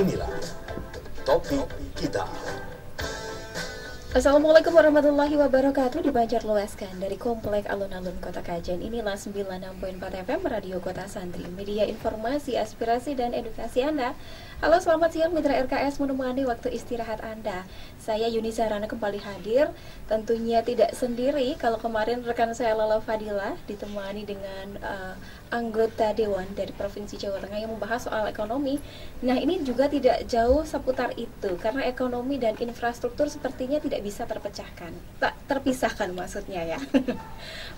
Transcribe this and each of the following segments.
Inilah topik kita. Assalamualaikum warahmatullahi wabarakatuh. Dibanjarluaskan dari Komplek Alun-Alun Kota Kajen. Inilah 96.4 FM Radio Kota Santri, media informasi, aspirasi, dan edukasi Anda. Halo, selamat siang mitra RKS, menemani waktu istirahat Anda. Saya Yunisa Rana kembali hadir. Tentunya tidak sendiri. Kalau kemarin rekan saya Lala Fadila ditemani dengan anggota Dewan dari Provinsi Jawa Tengah yang membahas soal ekonomi. Nah, ini juga tidak jauh seputar itu, karena ekonomi dan infrastruktur sepertinya tidak bisa terpecahkan, tak terpisahkan maksudnya ya.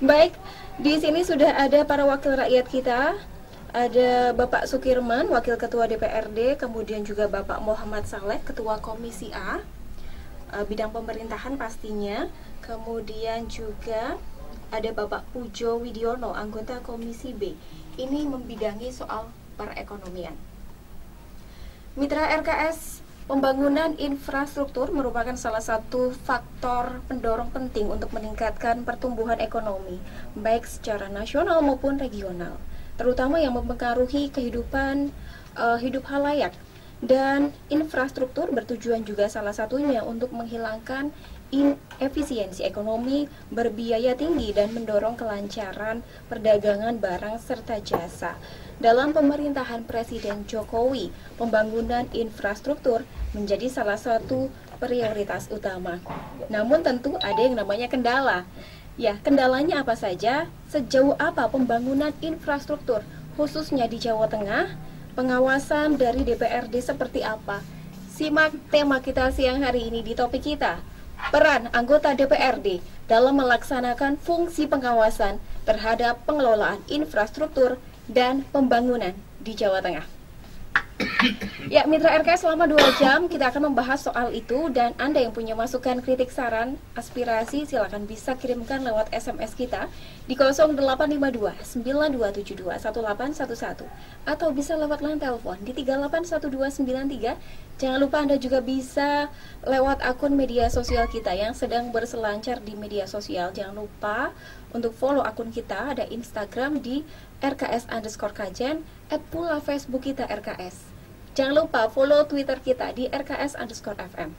Baik, di sini sudah ada para wakil rakyat kita. Ada Bapak Sukirman, Wakil Ketua DPRD, kemudian juga Bapak Muhammad Saleh, Ketua Komisi A, bidang pemerintahan pastinya. Kemudian juga ada Bapak Pujo Widiono, anggota Komisi B. Ini membidangi soal perekonomian. Mitra RKS, pembangunan infrastruktur merupakan salah satu faktor pendorong penting untuk meningkatkan pertumbuhan ekonomi, baik secara nasional maupun regional, terutama yang mempengaruhi kehidupan hidup halayak. Dan infrastruktur bertujuan juga salah satunya untuk menghilangkan inefisiensi ekonomi berbiaya tinggi dan mendorong kelancaran perdagangan barang serta jasa. Dalam pemerintahan Presiden Jokowi, pembangunan infrastruktur menjadi salah satu prioritas utama. Namun tentu ada yang namanya kendala. Ya, kendalanya apa saja? Sejauh apa pembangunan infrastruktur, khususnya di Jawa Tengah? Pengawasan dari DPRD seperti apa? Simak tema kita siang hari ini di topik kita. Peran anggota DPRD dalam melaksanakan fungsi pengawasan terhadap pengelolaan infrastruktur dan pembangunan di Jawa Tengah. Ya, Mitra RKS, selama 2 jam kita akan membahas soal itu. Dan Anda yang punya masukan, kritik, saran, aspirasi, silakan bisa kirimkan lewat SMS kita di 0852 9272 1811 atau bisa lewat line telepon di 381293. Jangan lupa Anda juga bisa lewat akun media sosial kita yang sedang berselancar di media sosial. Jangan lupa untuk follow akun kita, ada Instagram di RKS_Kajen, pula Facebook kita RKS. Jangan lupa follow Twitter kita di RKS_FM.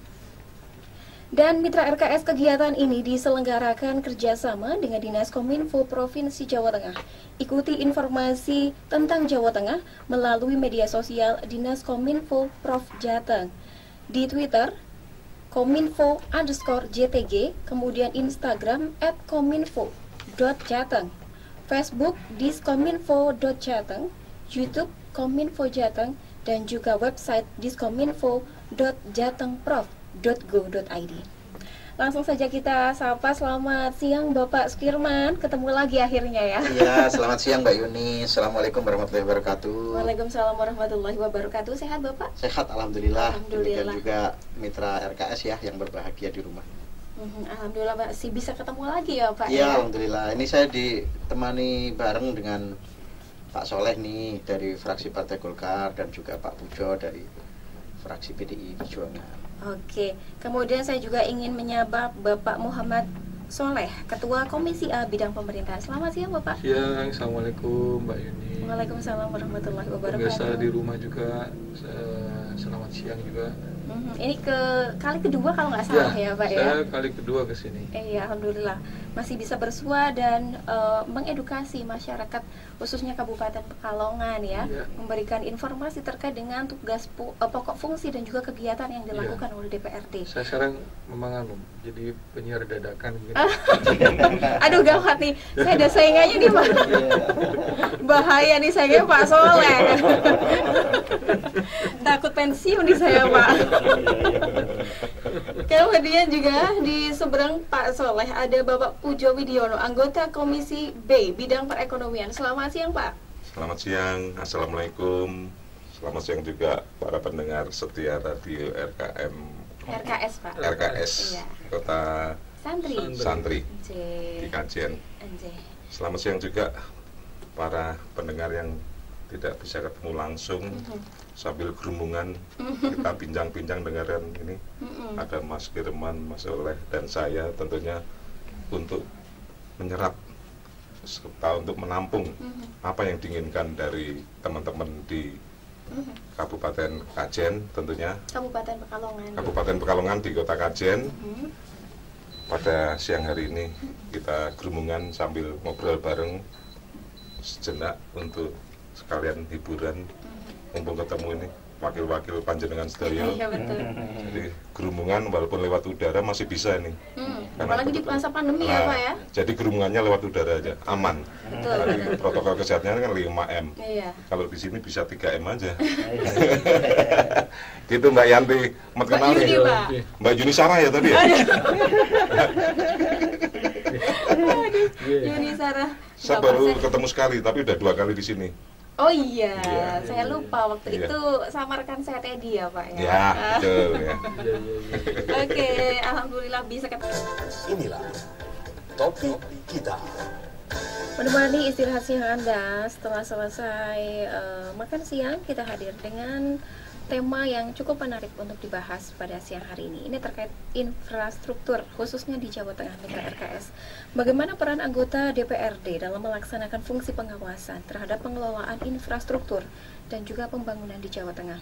Dan Mitra RKS, kegiatan ini diselenggarakan kerjasama dengan Dinas Kominfo Provinsi Jawa Tengah. Ikuti informasi tentang Jawa Tengah melalui media sosial Dinas Kominfo Prof Jateng. Di Twitter, Kominfo_JTG, kemudian Instagram @kominfo.jateng, Facebook diskominfo.jateng, YouTube Kominfo Jateng, dan juga website diskominfo.jatengprof.go.id. Langsung saja kita sapa. Selamat siang Bapak Sukirman, ketemu lagi akhirnya ya. Iya, selamat siang Mbak Yuni. Assalamualaikum warahmatullahi wabarakatuh. Waalaikumsalam warahmatullahi wabarakatuh. Sehat Bapak? Sehat, alhamdulillah. Alhamdulillah. Dan juga mitra RKS ya yang berbahagia di rumah. Alhamdulillah Pak, sih bisa ketemu lagi ya Pak. Iya, alhamdulillah. Ini saya ditemani bareng dengan Pak Soleh nih dari fraksi Partai Golkar dan juga Pak Pujo dari fraksi PDI Perjuangan. Oke, kemudian saya juga ingin menyapa Bapak Muhammad Soleh, Ketua Komisi A bidang pemerintahan. Selamat siang Bapak. Siang, Assalamualaikum Mbak Yuni. Waalaikumsalam warahmatullahi wabarakatuh. Biasa di rumah juga, selamat siang juga. Ini kali kedua kalau nggak salah ya Pak ya. Saya kali kedua kesini. Iya, alhamdulillah masih bisa bersua dan mengedukasi masyarakat khususnya Kabupaten Pekalongan ya, memberikan informasi terkait dengan tugas pokok fungsi dan juga kegiatan yang dilakukan oleh DPRD. Saya sekarang memang jadi penyiar dadakan gitu. Aduh gawat nih, saya ada saingannya nih Pak. Bahaya nih saingannya Pak Soleh. Takut pensiun nih saya Pak. Kemudian juga di seberang Pak Soleh ada Bapak Pujo Widiono, anggota Komisi B bidang perekonomian. Selamat siang Pak. Selamat siang, Assalamualaikum. Selamat siang juga para pendengar setia radio RKS Pak. RKS Iya. Kota Santri di Kajen. Selamat siang juga para pendengar yang tidak bisa ketemu langsung, sambil gerumpungan kita bincang-bincang dengarkan ini. Ada Mas Firman, Mas Oleh, dan saya tentunya untuk menyerap serta untuk menampung apa yang diinginkan dari teman-teman di Kabupaten Kajen tentunya. Kabupaten Pekalongan. Kabupaten Pekalongan di Kota Kajen. Pada siang hari ini kita gerumungan sambil ngobrol bareng sejenak untuk sekalian hiburan. Mumpung ketemu ini wakil-wakil panjenengan sedaya. Iya betul. Jadi gerumungan walaupun lewat udara masih bisa ini. Apalagi di masa pandemi ya Pak ya. Jadi gerumungannya lewat udara aja, aman. Betul. Karena protokol kesehatannya kan 5M. Iya. Kalau di sini bisa 3M aja. Gitu Mbak Yanti, mat kenal Mbak Yuni, nih. Pak. Mbak Yuni Sarah ya tadi ya? Yuni Sarah. Saya baru ketemu sekali, tapi udah 2 kali di sini. Oh iya, saya lupa waktu itu sama rekan saya Teddy ya Pak ya. Ya, betul ya. Oke, alhamdulillah bisa ketemu. Inilah topik kita. Menemani istirahat siang Anda setelah selesai makan siang, kita hadir dengan tema yang cukup menarik untuk dibahas pada siang hari ini. Ini terkait infrastruktur, khususnya di Jawa Tengah Mitra RKS. Bagaimana peran anggota DPRD dalam melaksanakan fungsi pengawasan terhadap pengelolaan infrastruktur dan juga pembangunan di Jawa Tengah.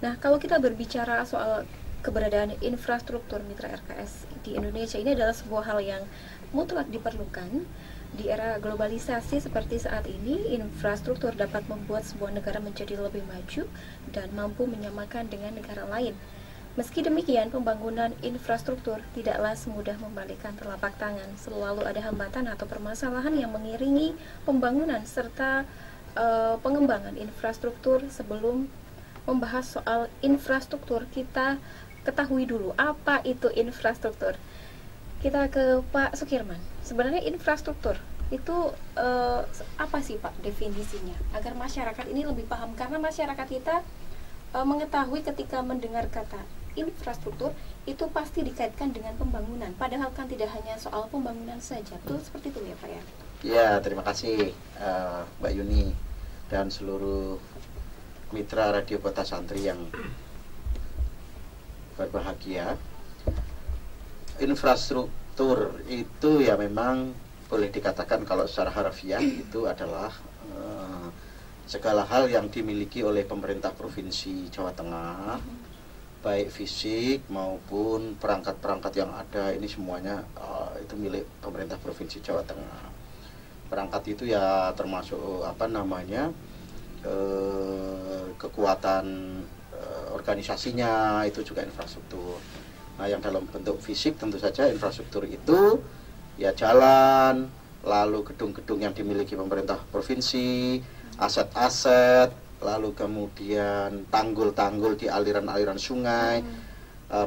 Nah, kalau kita berbicara soal keberadaan infrastruktur Mitra RKS di Indonesia, ini adalah sebuah hal yang mutlak diperlukan. Di era globalisasi seperti saat ini, infrastruktur dapat membuat sebuah negara menjadi lebih maju dan mampu menyamakan dengan negara lain. Meski demikian, pembangunan infrastruktur tidaklah semudah membalikkan telapak tangan. Selalu ada hambatan atau permasalahan yang mengiringi pembangunan serta pengembangan infrastruktur. Sebelum membahas soal infrastruktur, kita ketahui dulu apa itu infrastruktur. Kita ke Pak Sukirman. Sebenarnya infrastruktur itu apa sih Pak definisinya? Agar masyarakat ini lebih paham, karena masyarakat kita mengetahui ketika mendengar kata infrastruktur itu pasti dikaitkan dengan pembangunan. Padahal kan tidak hanya soal pembangunan saja. Betul seperti itu ya Pak ya? Ya, terima kasih Mbak Yuni dan seluruh mitra Radio Kota Santri yang berbahagia. Infrastruktur itu ya memang boleh dikatakan kalau secara harfiah itu adalah segala hal yang dimiliki oleh pemerintah Provinsi Jawa Tengah, baik fisik maupun perangkat-perangkat yang ada, ini semuanya itu milik pemerintah Provinsi Jawa Tengah. Perangkat itu ya termasuk kekuatan organisasinya, itu juga infrastruktur. Nah, yang dalam bentuk fisik tentu saja infrastruktur itu ya jalan, lalu gedung-gedung yang dimiliki pemerintah provinsi, aset-aset, lalu kemudian tanggul-tanggul di aliran-aliran sungai,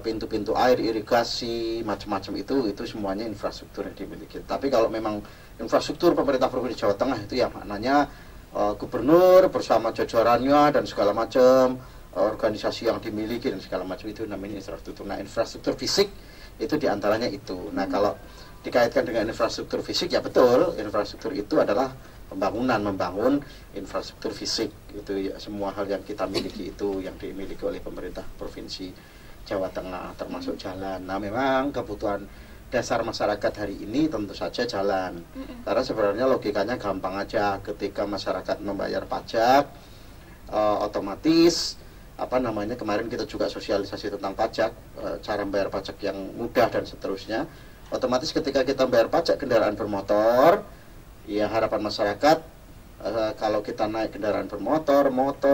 pintu-pintu air, irigasi, macam-macam itu semuanya infrastruktur yang dimiliki. Tapi kalau memang infrastruktur pemerintah Provinsi Jawa Tengah itu ya maknanya gubernur bersama jajarannya dan segala macam, organisasi yang dimiliki dan segala macam, itu namanya infrastruktur. Nah, infrastruktur fisik itu diantaranya itu. Nah, kalau dikaitkan dengan infrastruktur fisik, ya betul, infrastruktur itu adalah membangun infrastruktur fisik. Itu ya, semua hal yang kita miliki itu yang dimiliki oleh pemerintah Provinsi Jawa Tengah, termasuk jalan. Nah, memang kebutuhan dasar masyarakat hari ini tentu saja jalan. Karena sebenarnya logikanya gampang aja, ketika masyarakat membayar pajak, otomatis kemarin kita juga sosialisasi tentang pajak, cara membayar pajak yang mudah dan seterusnya. Otomatis ketika kita membayar pajak kendaraan bermotor, ya harapan masyarakat kalau kita naik kendaraan bermotor,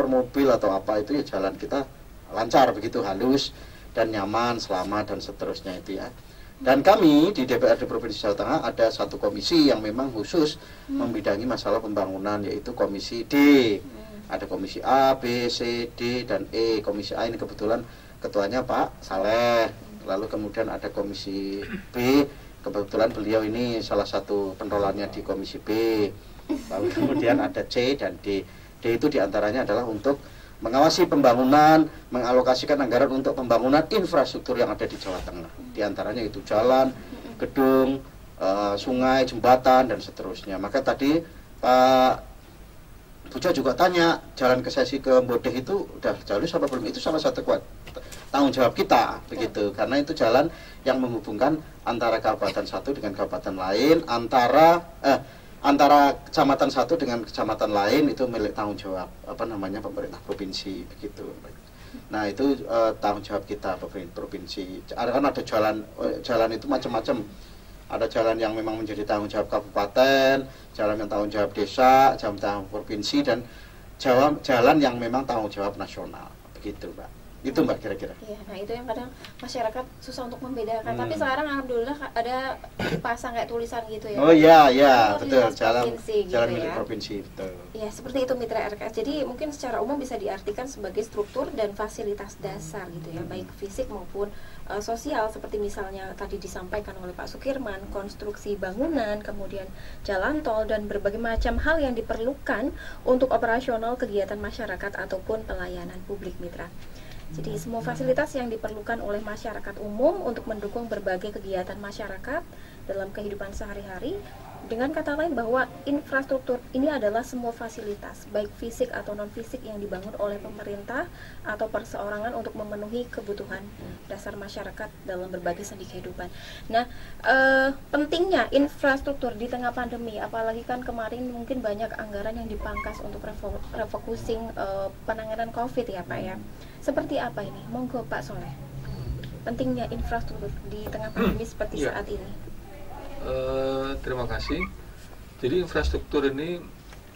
mobil atau apa itu ya jalan kita lancar begitu, halus dan nyaman, selamat dan seterusnya itu ya. Dan kami di DPRD Provinsi Jawa Tengah ada satu komisi yang memang khusus membidangi masalah pembangunan, yaitu Komisi D. Ada komisi A, B, C, D, dan E. Komisi A ini kebetulan ketuanya Pak Saleh. Lalu kemudian ada komisi B, kebetulan beliau ini salah satu pentolannya di komisi B. Lalu kemudian ada C dan D. D itu diantaranya adalah untuk mengawasi pembangunan, mengalokasikan anggaran untuk pembangunan infrastruktur yang ada di Jawa Tengah. Diantaranya itu jalan, gedung, sungai, jembatan, dan seterusnya. Maka tadi Pak Pujo juga tanya, jalan ke Sesi ke Bodeh itu udah jalur apa belum? Itu salah satu tanggung jawab kita, begitu. Karena itu jalan yang menghubungkan antara kabupaten satu dengan kabupaten lain, antara antara kecamatan satu dengan kecamatan lain itu milik tanggung jawab pemerintah provinsi begitu. Nah itu tanggung jawab kita provinsi. Kan ada jalan itu macam-macam. Ada jalan yang memang menjadi tanggung jawab kabupaten, jalan yang tanggung jawab desa, jalan tanggung provinsi, dan jalan yang memang tanggung jawab nasional begitu, Mbak. Itu Mbak kira-kira. Iya, nah itu yang kadang masyarakat susah untuk membedakan. Tapi sekarang alhamdulillah ada dipasang kayak tulisan gitu ya. Oh iya, betul. Jalan gitu milik provinsi, betul. Iya, seperti itu Mitra RKS. Jadi mungkin secara umum bisa diartikan sebagai struktur dan fasilitas dasar gitu ya, baik fisik maupun sosial, seperti misalnya tadi disampaikan oleh Pak Sukirman, konstruksi bangunan, kemudian jalan tol dan berbagai macam hal yang diperlukan untuk operasional kegiatan masyarakat ataupun pelayanan publik, Mitra. Jadi semua fasilitas yang diperlukan oleh masyarakat umum untuk mendukung berbagai kegiatan masyarakat dalam kehidupan sehari-hari. Dengan kata lain bahwa infrastruktur ini adalah semua fasilitas, baik fisik atau non-fisik yang dibangun oleh pemerintah atau perseorangan untuk memenuhi kebutuhan dasar masyarakat dalam berbagai sendi kehidupan. Nah, pentingnya infrastruktur di tengah pandemi, apalagi kan kemarin mungkin banyak anggaran yang dipangkas untuk refocusing penanganan COVID ya Pak ya. Seperti apa ini? Monggo Pak Soleh. Pentingnya infrastruktur di tengah pandemi seperti saat ini. Terima kasih. Jadi infrastruktur ini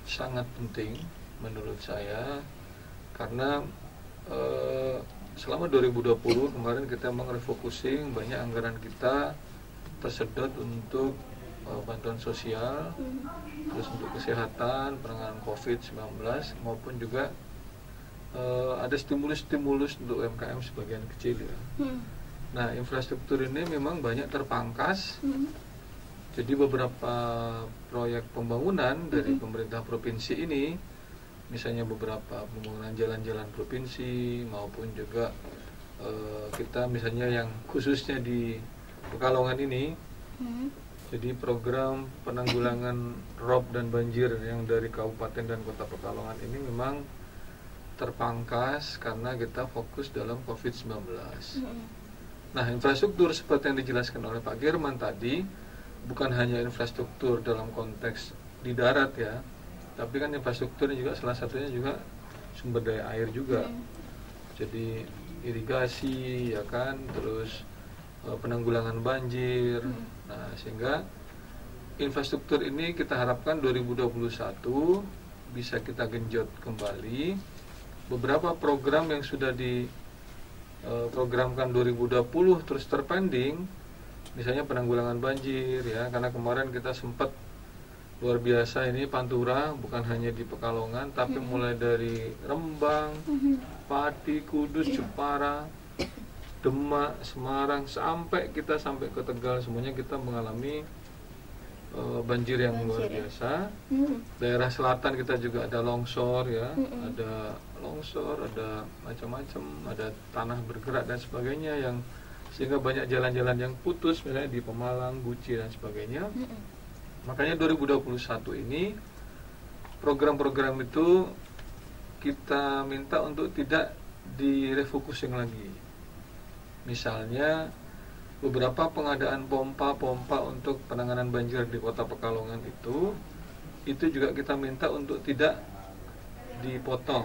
sangat penting menurut saya karena selama 2020 kemarin kita merefocusing banyak anggaran kita tersedot untuk bantuan sosial, terus untuk kesehatan, penanganan COVID-19 maupun juga ada stimulus-stimulus untuk UMKM sebagian kecil ya. Nah infrastruktur ini memang banyak terpangkas. Jadi beberapa proyek pembangunan dari pemerintah provinsi ini, misalnya beberapa pembangunan jalan-jalan provinsi maupun juga kita misalnya yang khususnya di Pekalongan ini, jadi program penanggulangan rob dan banjir yang dari Kabupaten dan Kota Pekalongan ini memang terpangkas karena kita fokus dalam COVID-19. Nah infrastruktur seperti yang dijelaskan oleh Pak Girman tadi, bukan hanya infrastruktur dalam konteks di darat ya, tapi kan infrastruktur juga salah satunya juga sumber daya air juga. Jadi irigasi ya kan, terus penanggulangan banjir. Nah, sehingga infrastruktur ini kita harapkan 2021 bisa kita genjot kembali. Beberapa program yang sudah diprogramkan 2020 terus terpending, misalnya penanggulangan banjir ya, karena kemarin kita sempat luar biasa ini Pantura, bukan hanya di Pekalongan tapi mulai dari Rembang, Pati, Kudus, Jepara, Demak, Semarang sampai ke Tegal, semuanya kita mengalami banjir yang luar biasa. Daerah selatan kita juga ada longsor ya, ada longsor, ada macam-macam, ada tanah bergerak dan sebagainya yang sehingga banyak jalan-jalan yang putus misalnya di Pemalang, Guci dan sebagainya. Makanya 2021 ini program-program itu kita minta untuk tidak direfocusing lagi. Misalnya beberapa pengadaan pompa-pompa untuk penanganan banjir di Kota Pekalongan itu juga kita minta untuk tidak dipotong.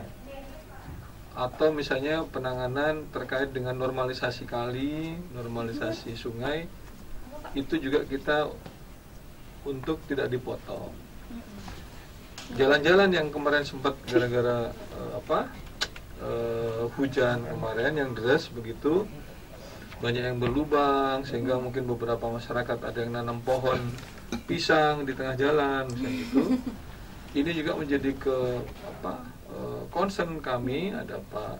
Atau misalnya penanganan terkait dengan normalisasi kali, normalisasi sungai, itu juga kita untuk tidak dipotong. Jalan-jalan yang kemarin sempat gara-gara hujan kemarin yang deras begitu, banyak yang berlubang sehingga mungkin beberapa masyarakat ada yang nanam pohon pisang di tengah jalan misalnya gitu. Ini juga menjadi concern kami, ada Pak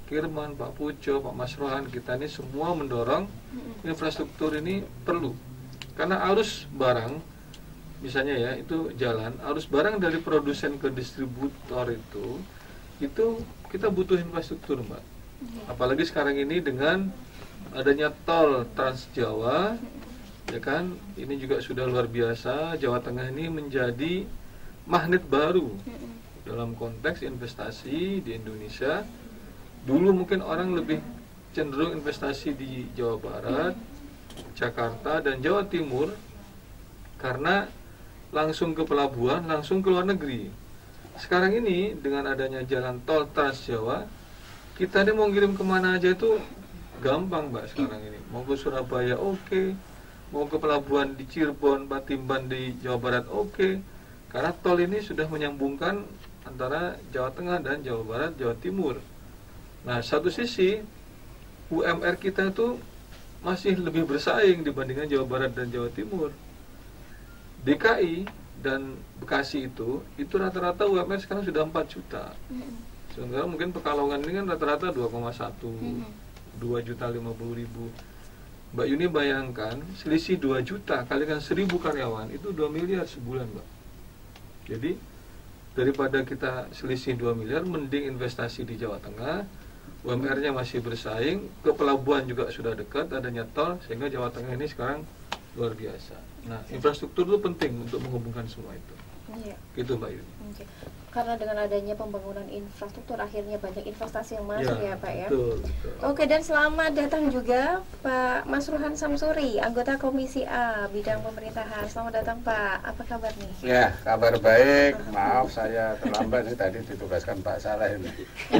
Kirman, Pak Pujo, Pak Masrohan, kita ini semua mendorong infrastruktur ini perlu. Karena arus barang, misalnya ya, itu jalan, arus barang dari produsen ke distributor itu kita butuh infrastruktur, Mbak. Apalagi sekarang ini dengan adanya tol Trans Jawa, ya kan, ini juga sudah luar biasa. Jawa Tengah ini menjadi magnet baru dalam konteks investasi di Indonesia. Dulu mungkin orang lebih cenderung investasi di Jawa Barat, Jakarta dan Jawa Timur karena langsung ke pelabuhan, langsung ke luar negeri. Sekarang ini dengan adanya jalan tol Trans Jawa, kita ini mau ngirim kemana aja itu gampang Mbak sekarang ini. Mau ke Surabaya oke, mau ke pelabuhan di Cirebon, Batimban di Jawa Barat oke. Karena tol ini sudah menyambungkan antara Jawa Tengah dan Jawa Barat, Jawa Timur. Nah, satu sisi UMR kita itu masih lebih bersaing dibandingkan Jawa Barat dan Jawa Timur. DKI dan Bekasi itu rata-rata UMR sekarang sudah 4 juta. Sementara mungkin Pekalongan ini kan rata-rata 2,1, 2.050.000. Mbak Yuni bayangkan selisih 2 juta kalikan 1.000 karyawan itu 2 miliar sebulan Mbak. Jadi daripada kita selisih 2 miliar, mending investasi di Jawa Tengah, UMR-nya masih bersaing, ke pelabuhan juga sudah dekat, adanya tol, sehingga Jawa Tengah ini sekarang luar biasa. Nah, infrastruktur itu penting untuk menghubungkan semua itu. Iya. Gitu Mbak Yuni. Oke. Karena dengan adanya pembangunan infrastruktur akhirnya banyak investasi yang masuk ya Pak ya. Betul, betul. Oke, dan selamat datang juga Pak Masruhan Samsuri, anggota Komisi A bidang pemerintahan. Selamat datang Pak. Apa kabar nih? Ya, kabar baik. Maaf saya terlambat nih, tadi ditugaskan Pak Saleh ini.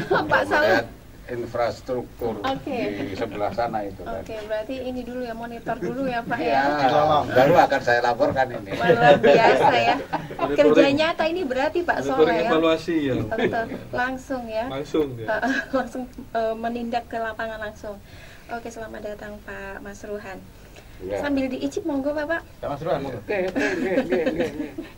Pak Saleh. Infrastruktur di sebelah sana itu kan. Oke, berarti ini dulu ya, monitor dulu ya Pak Ya, ya. baru akan saya laporkan ini. Luar biasa ya. Kerja nyata ini berarti Pak Soleh ya. Evaluasi ya. Betul. Langsung ya. Langsung ya. Langsung menindak ke lapangan langsung. Oke, selamat datang Pak Masruhan. Ya. Sambil diicip monggo Bapak. Mas Ruhan. Oke.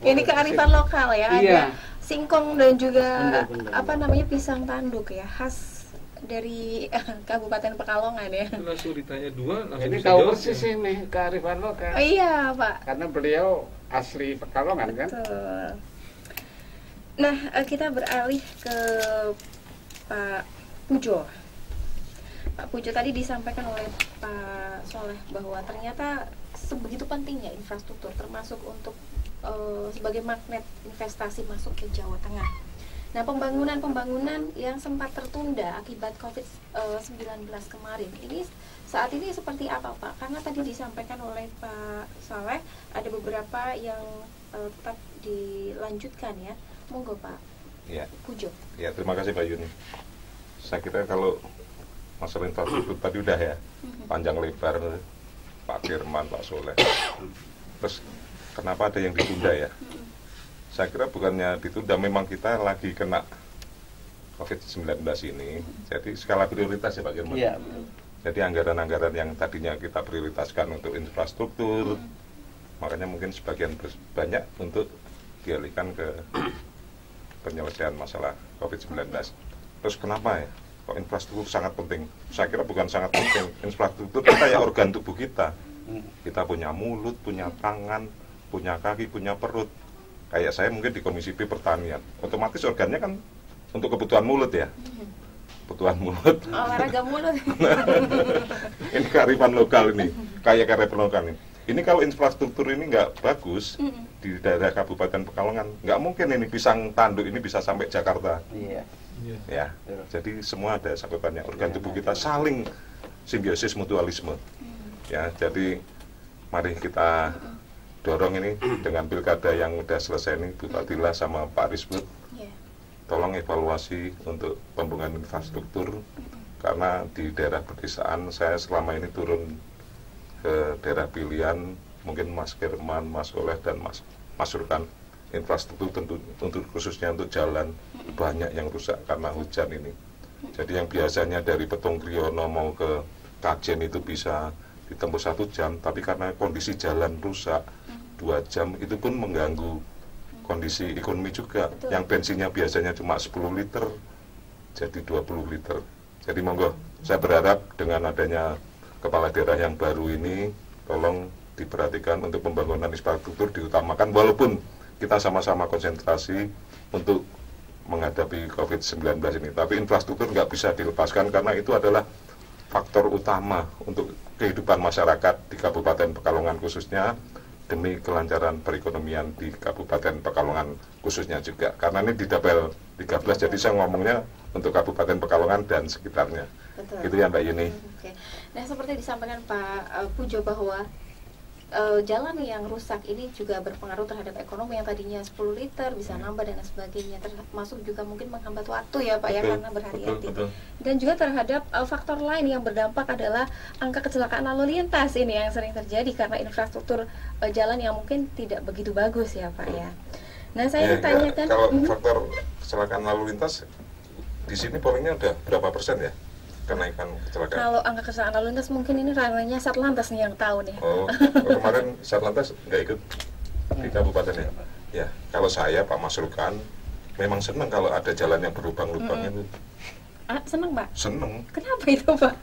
Ini kearifan lokal ya. Iya. Ada singkong dan juga Benar. apa namanya pisang tanduk ya, khas dari Kabupaten Pekalongan ya. Langsung ditanya dua, langsung Ini bisa tahu jawab, persis ya. ini kearifan lokal. Oh, iya Pak. Karena beliau asli Pekalongan kan. Betul. Nah, kita beralih ke Pak Pujo. Pak Pujo, tadi disampaikan oleh Pak Soleh bahwa ternyata sebegitu pentingnya infrastruktur, termasuk untuk sebagai magnet investasi masuk ke Jawa Tengah. Nah, pembangunan yang sempat tertunda akibat COVID-19 kemarin, ini saat ini seperti apa Pak? Karena tadi disampaikan oleh Pak Saleh, ada beberapa yang tetap dilanjutkan ya. Monggo Pak Ya. Pujo. Ya, terima kasih Mbak Yuni. Saya kira kalau masalah infrastruktur tadi udah ya, panjang lebar Pak Firman, Pak Soleh. Terus kenapa ada yang ditunda ya? Saya kira bukannya ditunda, memang kita lagi kena COVID-19 ini. Jadi skala prioritas ya Pak Firman. Iya. Jadi anggaran-anggaran yang tadinya kita prioritaskan untuk infrastruktur, makanya mungkin sebagian banyak untuk dialihkan ke penyelesaian masalah COVID-19. Terus kenapa ya? Kok infrastruktur sangat penting? Saya kira bukan sangat penting. Infrastruktur kita ya organ tubuh kita. Kita punya mulut, punya tangan, punya kaki, punya perut. Kayak saya mungkin di Komisi B Pertanian, otomatis organnya kan untuk kebutuhan mulut ya. Kebutuhan mulut. Olahraga mulut. Ini kearifan lokal ini, kayak kearifan lokal ini. Ini kalau infrastruktur ini nggak bagus di daerah Kabupaten Pekalongan, nggak mungkin ini pisang tanduk ini bisa sampai Jakarta. Iya. Ya, jadi semua ada sangkutannya. Organ tubuh kita saling simbiosis mutualisme. Ya, jadi mari kita dorong ini dengan pilkada yang udah selesai ini, Bu Fadila sama Pak Risbut. Tolong evaluasi untuk pembangunan infrastruktur, karena di daerah pedesaan saya selama ini turun ke daerah pilihan, mungkin Mas Firman, Mas Soleh dan Mas Surkan, infrastruktur tentu untuk khususnya untuk jalan banyak yang rusak karena hujan ini. Jadi yang biasanya dari Petung Kriono mau ke Kajen itu bisa ditempuh 1 jam, tapi karena kondisi jalan rusak 2 jam, itu pun mengganggu kondisi ekonomi juga. Yang bensinnya biasanya cuma 10 liter jadi 20 liter. Jadi monggo, saya berharap dengan adanya kepala daerah yang baru ini, tolong diperhatikan untuk pembangunan infrastruktur diutamakan, walaupun kita sama-sama konsentrasi untuk menghadapi COVID-19 ini. Tapi infrastruktur nggak bisa dilepaskan karena itu adalah faktor utama untuk kehidupan masyarakat di Kabupaten Pekalongan khususnya, demi kelancaran perekonomian di Kabupaten Pekalongan khususnya juga. Karena ini di Dapil 13, jadi saya ngomongnya untuk Kabupaten Pekalongan dan sekitarnya. Betul. Itu ya Mbak Yuni. Oke. Nah, seperti disampaikan Pak Pujo bahwa jalan yang rusak ini juga berpengaruh terhadap ekonomi yang tadinya 10 liter bisa nambah dan sebagainya, termasuk juga mungkin menghambat waktu ya Pak ya, karena berhari-hari. Dan juga terhadap faktor lain yang berdampak adalah angka kecelakaan lalu lintas ini yang sering terjadi karena infrastruktur jalan yang mungkin tidak begitu bagus ya Pak ya. Nah saya tanyakan kalau faktor kecelakaan lalu lintas di sini polringnya udah berapa persen ya kenaikan kecelakaan? Kalau angka kecelakaan lalu lintas mungkin ini ranahnya Satlantas nih yang tahu nih. Oh, kemarin Satlantas nggak ikut di kabupaten ya? Ya, kalau saya Pak Masrukan memang senang kalau ada jalan yang berlubang-lubang itu. Senang Pak? Senang. Kenapa itu Pak?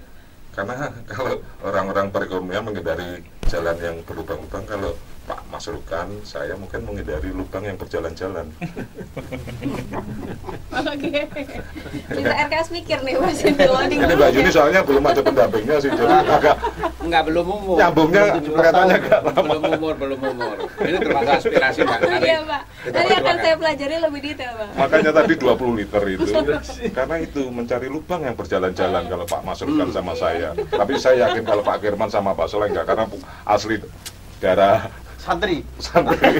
Karena kalau orang-orang perekonomian menghindari jalan yang berlubang-lubang, kalau Pak Masrukan, saya mungkin menghindari lubang yang berjalan-jalan. Oke. Kita RKS mikir nih Mas, ini loading. Ini Mbak Yuni soalnya belum ada pendampingnya sih, jadi agak belum umur. Nyambungnya katanya agak lama. Belum umur. Ini termasuk aspirasi Pak. Iya Pak. Nanti akan saya pelajari lebih detail Pak. Makanya tadi 20 liter itu, karena itu mencari lubang yang berjalan-jalan kalau Pak Masrukan sama saya. Tapi saya yakin kalau Pak Kirman sama Pak Soleh enggak, karena asli daerah Santri. Santri.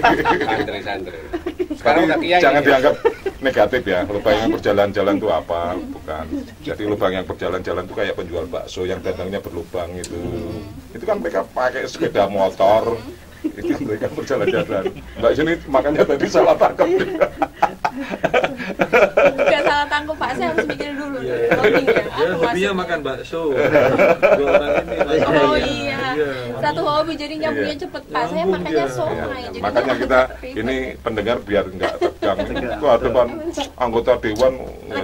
Sekarang udah kiai. Jangan dianggap negatif ya. Lubang yang berjalan-jalan itu apa? Bukan. Jadi lubang yang berjalan-jalan itu kayak penjual bakso yang datangnya berlubang itu. Itu kan mereka pakai sepeda motor. Itu mereka berjalan-jalan. Mbak Yuni makanya tadi salah tangkap. Gak salah tangkap Pak, saya harus mikir dulu. Loading ya. Hobinya makan bakso. Dua orang ini. Oh iya. Satu hobi jadi nyambungnya cepet Pak. Saya makanya somai. Makanya kita ini pendengar biar nggak tegang. Itu ada kan anggota dewan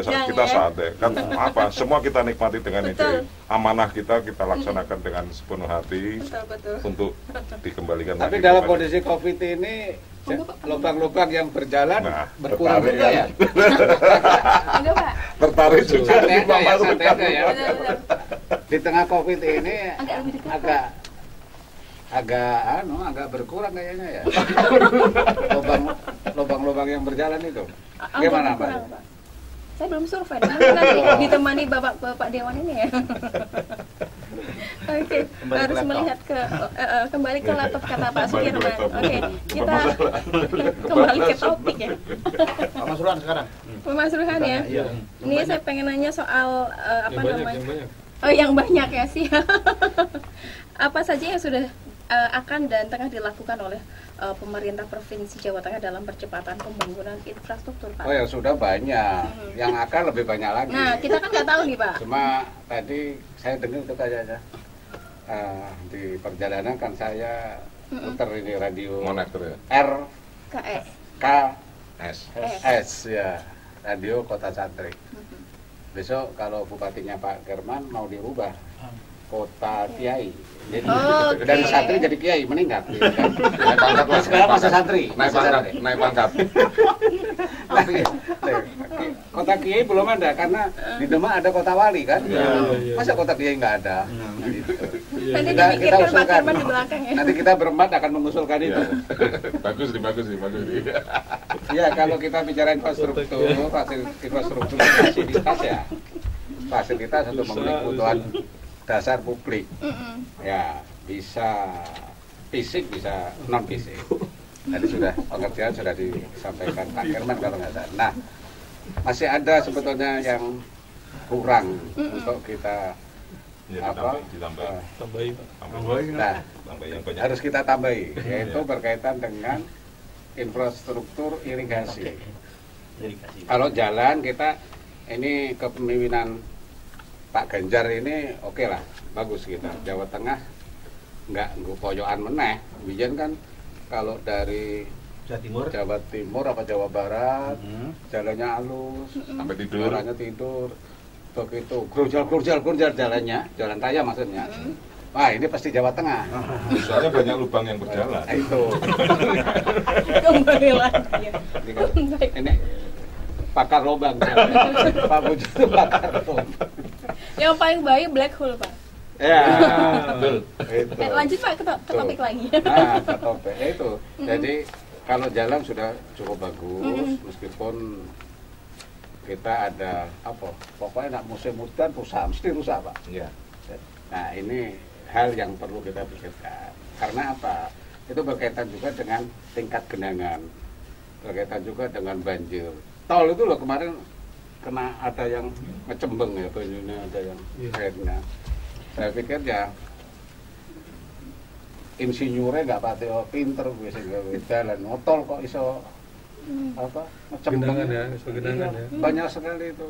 kita santai. Kan apa? Semua kita nikmati dengan ide. Amanah kita laksanakan dengan sepenuh hati untuk dikembalikan. Tapi dalam kondisi COVID ini lubang-lubang yang berjalan berkurang juga ya? Enggak Pak. Tertarik juga di Pak Masrukan ya. Di tengah COVID ini agak berkurang kayaknya ya. Lubang-lubang yang berjalan itu. Gimana Pak? Saya belum survei, nanti ditemani bapak dewan ini ya. Oke, harus melihat kembali ke laptop kata Pak Sukirman. Oke, kita kembali ke topik ya. Pak Masruhan sekarang. Pak Masruhan ya. Ini saya pengen nanya soal apa namanya? Yang banyak. Oh, yang banyak ya sih. Apa saja yang sudah akan dan tengah dilakukan oleh pemerintah Provinsi Jawa Tengah dalam percepatan pembangunan infrastruktur Pak? Oh ya sudah banyak, yang akan lebih banyak lagi. Nah kita kan nggak tahu nih Pak. Cuma tadi saya dengar itu kayaknya di perjalanan kan saya putar ini radio Monitor ya? RKS ya, radio Kota Santri. Besok kalau bupatinya Pak Kirman mau dirubah Kota Kiai. Jadi dari santri jadi kiai meningkat. Sekarang masih santri. Naik pangkat. Kota Kiai belum ada karena di Demak ada Kota Wali kan. Masa Kota Kiai nggak ada? Nanti dipikirkan Pak Kirman di belakang ya. Nanti kita berempat akan mengusulkan itu. Bagus nih. Ya kalau kita bicara infrastruktur fasilitas ya. Fasilitas untuk memenuhi kebutuhan dasar publik, ya bisa fisik bisa non fisik. Tadi sudah pengertian sudah disampaikan Pak Kirman kalau nggak salah. Nah masih ada sebetulnya yang kurang untuk kita tambahi. Nah harus kita tambahi, yaitu berkaitan dengan infrastruktur irigasi. Kalau jalan kita ini kepemimpinan Pak Ganjar ini oke lah, bagus kita. Jawa Tengah nggak poyokan meneh. Biyen kan kalau dari Jawa Timur apa Jawa Barat jalannya halus, sampai tidur. Jalannya tidur. Begitu kurjal jalannya, jalan raya maksudnya. Wah ini pasti Jawa Tengah. Soalnya banyak lubang yang berjalan. Itu. Kembali lagi. Ini pakar lubang. Pak Buju itu pakar lubang. Yang paling baik black hole Pak. Ya, betul. Lanjut Pak ke topik lagi. Nah, ke topik itu. Jadi kalau jalan sudah cukup bagus, meskipun kita ada apa? Pokoknya nak musim hujan rusak, mesti rusak Pak. Iya. Nah ini hal yang perlu kita pikirkan. Karena apa? Itu berkaitan juga dengan tingkat genangan, berkaitan juga dengan banjir. Tol itu loh kemarin kena ada yang ngecembeng ya banyunya, ada yang airnya. Saya pikir ya insinyurnya nggak pati pinter bisa nggak jalan ngotol kok iso apa genangan ya, genangan ya. Banyak sekali itu.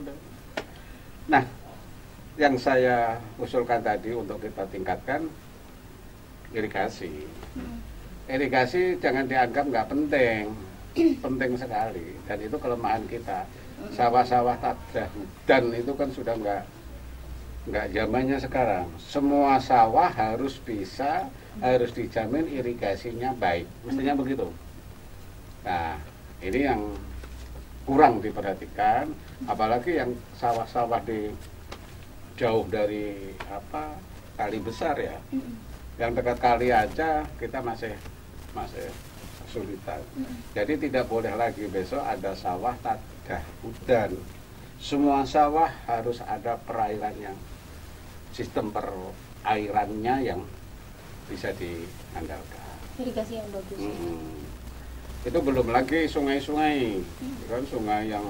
Nah, yang saya usulkan tadi untuk kita tingkatkan irigasi. Irigasi jangan dianggap nggak penting, penting sekali. Dan itu kelemahan kita. Sawah-sawah tadah hutan itu kan sudah nggak zamannya sekarang. Semua sawah harus dijamin irigasinya baik. Mestinya begitu. Nah, ini yang kurang diperhatikan, apalagi yang sawah-sawah di jauh dari kali besar ya. Yang dekat kali aja kita masih kesulitan. Jadi tidak boleh lagi besok ada sawah tadah hutan. Semua sawah harus ada perairan yang sistem perairannya yang bisa diandalkan. Irigasi yang bagus. Itu belum lagi sungai-sungai, kan sungai yang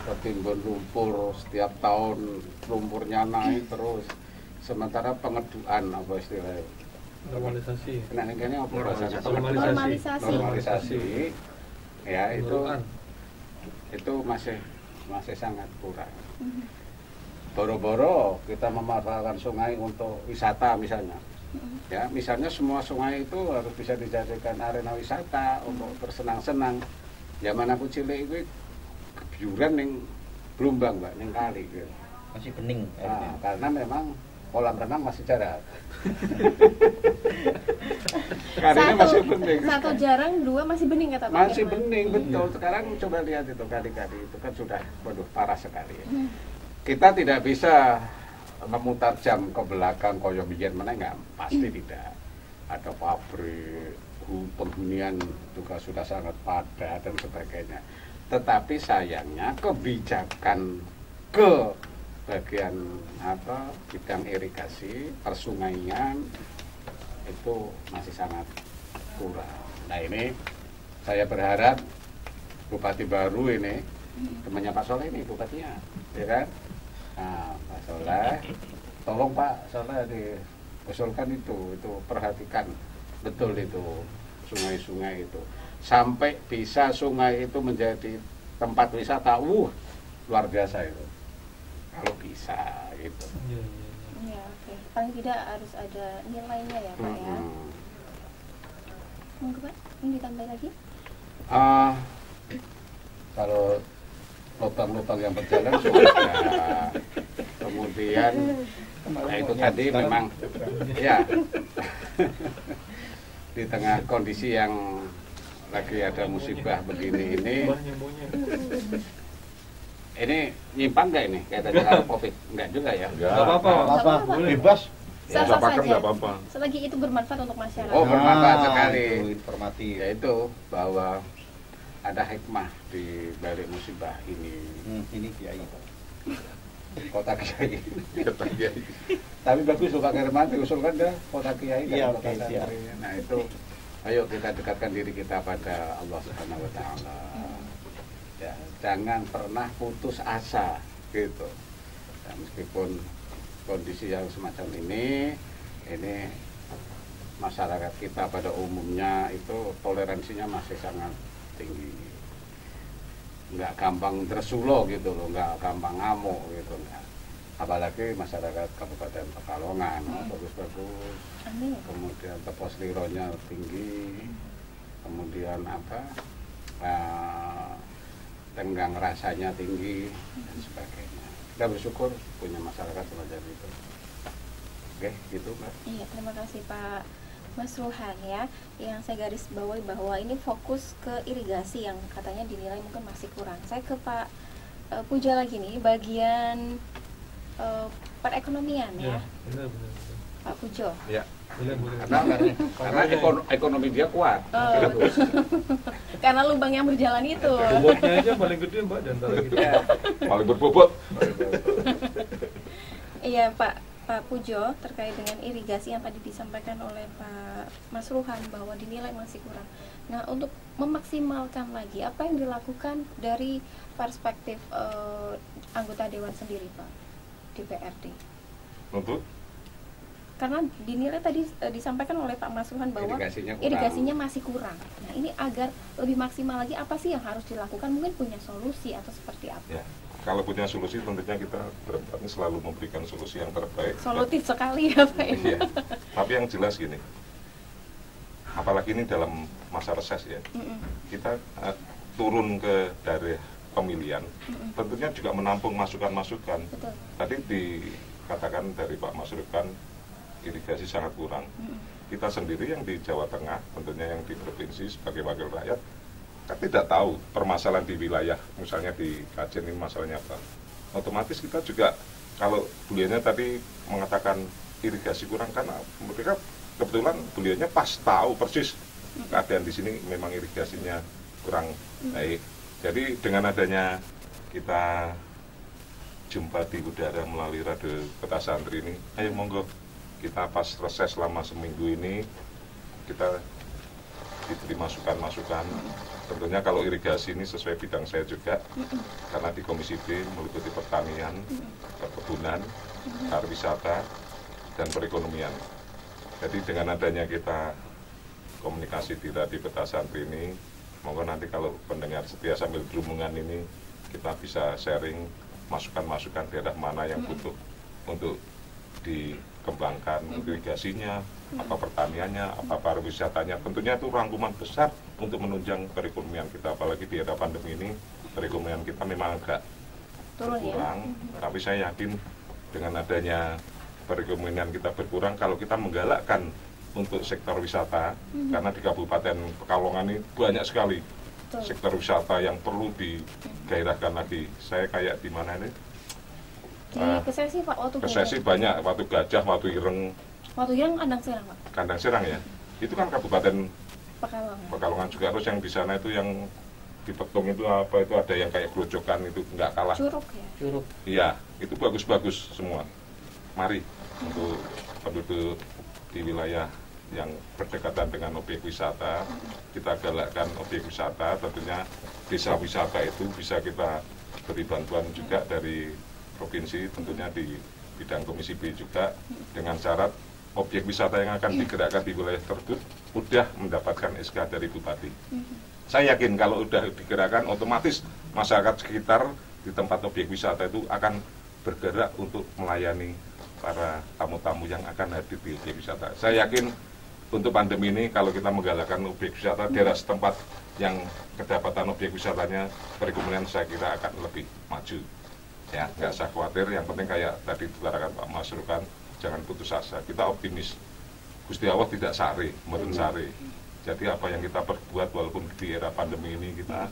tertimbun lumpur setiap tahun, lumpurnya naik terus. Sementara pengeduan apa istilahnya? Normalisasi. Nah, ini apa bahasanya? Normalisasi. Ya itu masih sangat kurang. Boro-boro kita memanfaatkan sungai untuk wisata misalnya. Ya, misalnya semua sungai itu harus bisa dijadikan arena wisata untuk bersenang-senang. Zaman aku cilik itu kebiuran ning Blumbang, Mbak, ning kali gitu. Masih bening. Nah, karena memang kolam renang masih jarak. Karena masih bening. Satu jarang, dua masih bening kata Pak. Masih bening, betul. Sekarang coba lihat itu kali-kali itu kan sudah parah sekali. Kita tidak bisa memutar jam ke belakang koyo biyen meneh enggak, pasti tidak. Ada pabrik, penghunian juga sudah sangat padat dan sebagainya. Tetapi sayangnya kebijakan ke bagian bidang irigasi, persungaian itu masih sangat kurang. Nah, ini saya berharap Bupati baru ini, temannya Pak Soleh ini bupatinya, ya kan? Nah, Pak Soleh, tolong Pak Soleh diusulkan itu perhatikan betul itu sungai-sungai itu sampai bisa sungai itu menjadi tempat wisata, luar biasa itu kalau bisa gitu. Ya, oke. Paling tidak harus ada nilainya ya Pak ya. Monggo Pak, ini ditambah lagi? Kalau lubang-lubang yang berjalan sudah. Kemudian itu tadi memang ya di tengah kondisi yang lagi ada musibah begini ini nyimpang nggak ini kayak tadi kalau COVID nggak juga ya? Nggak apa-apa, bebas. Sah-sah saja. Nggak apa-apa. Selagi itu bermanfaat untuk masyarakat. Oh, bermanfaat sekali. Itu informatif. Yaitu bahwa ada hikmah di balik musibah ini. Ini Kiai. Kota Kiai. Kota Kiai. Tapi bagus Pak Herman diusulkan deh Kota Kiai. Iya, Kota siap. Nah itu, ayo kita dekatkan diri kita pada Allah Subhanahu Wa Taala. Ya, jangan pernah putus asa gitu. Ya, meskipun kondisi yang semacam ini masyarakat kita pada umumnya itu toleransinya masih sangat tinggi, nggak gampang tersulo gitu loh, nggak gampang ngamuk gitu, nggak. Apalagi masyarakat Kabupaten Pekalongan bagus-bagus, kemudian tepos lironya tinggi, kemudian tenggang rasanya tinggi dan sebagainya. Kita bersyukur punya masyarakat semacam itu. Oke, gitu Mbak. Iya, terima kasih Pak Mas Ruhan ya. Yang saya garis bawahi bahwa ini fokus ke irigasi yang katanya dinilai mungkin masih kurang. Saya ke Pak Puja lagi nih, bagian perekonomian ya. Benar. Pak Pujo. Ya. Karena ekonomi dia kuat. Karena lubang yang berjalan itu. Bobotnya aja paling gede Mbak, dan antara kita. Ya. Paling berbobot. Iya Pak Pak Pujo terkait dengan irigasi yang tadi disampaikan oleh Pak Mas Ruhan bahwa dinilai masih kurang. Nah, untuk memaksimalkan lagi, apa yang dilakukan dari perspektif anggota Dewan sendiri, Pak, DPRD? Untuk? Karena dinilai tadi disampaikan oleh Pak Mas Ruhan bahwa irigasinya masih kurang. Nah, ini agar lebih maksimal lagi, apa sih yang harus dilakukan? Mungkin punya solusi atau seperti apa? Ya. Kalau punya solusi tentunya kita berempat ini selalu memberikan solusi yang terbaik. Solutif sekali ya Pak. Iya. Tapi yang jelas gini, apalagi ini dalam masa reses ya, kita turun ke daerah pemilihan, tentunya juga menampung masukan-masukan. Tadi dikatakan dari Pak Mas Ruhan, irigasi sangat kurang. Kita sendiri yang di Jawa Tengah, tentunya yang di provinsi sebagai wakil rakyat, kan tidak tahu permasalahan di wilayah, misalnya di Kajen ini masalahnya apa. Otomatis kita juga, kalau beliaunya tadi mengatakan irigasi kurang, karena mereka kebetulan beliaunya pas tahu persis keadaan di sini memang irigasinya kurang baik. Jadi dengan adanya kita jumpa di udara melalui radio Kota Santri ini, ayo monggo kita pas reses selama seminggu ini kita diberi masukan-masukan. Tentunya kalau irigasi ini sesuai bidang saya juga, karena di Komisi B meliputi pertanian, perkebunan, pariwisata, dan perekonomian. Jadi dengan adanya kita komunikasi di Radio Kota Santri ini, monggo nanti kalau pendengar setia sambil berhubungan ini, kita bisa sharing masukan-masukan daerah mana yang butuh untuk dikembangkan irigasinya, apa pertaniannya, apa pariwisatanya. Tentunya itu rangkuman besar untuk menunjang perekonomian kita, apalagi di era pandemi ini perekonomian kita memang agak berkurang, tapi saya yakin dengan adanya perekonomian kita berkurang, kalau kita menggalakkan untuk sektor wisata, karena di Kabupaten Pekalongan ini banyak sekali sektor wisata yang perlu digairahkan lagi. Saya kayak di mana ini? Di Kesesi Pak, Kesesi banyak, Watu Gajah, Watu Ireng. Watu Ireng Kandang Serang Pak. Kandang Serang ya. Itu kan Kabupaten Pekalongan juga. Terus yang di sana itu yang di Petung itu apa, itu ada yang kayak grojokan, itu nggak kalah. Curug ya. Curug. Iya, itu bagus-bagus semua. Mari untuk penduduk di wilayah yang berdekatan dengan objek wisata, kita galakkan objek wisata. Tentunya desa wisata itu bisa kita beri bantuan juga dari provinsi, tentunya di bidang Komisi B juga, dengan syarat objek wisata yang akan digerakkan di wilayah tersebut sudah mendapatkan SK dari Bupati. Saya yakin kalau sudah digerakkan, otomatis masyarakat sekitar di tempat objek wisata itu akan bergerak untuk melayani para tamu-tamu yang akan hadir di objek wisata. Saya yakin untuk pandemi ini, kalau kita menggalakkan objek wisata daerah setempat yang kedapatan objek wisatanya, perekonomian saya kira akan lebih maju. Ya, nggak usah khawatir, yang penting kayak tadi dikatakan Pak Mas Ruhan, jangan putus asa, kita optimis. Gusti Allah tidak sare, mboten sare. Jadi apa yang kita perbuat walaupun di era pandemi ini, kita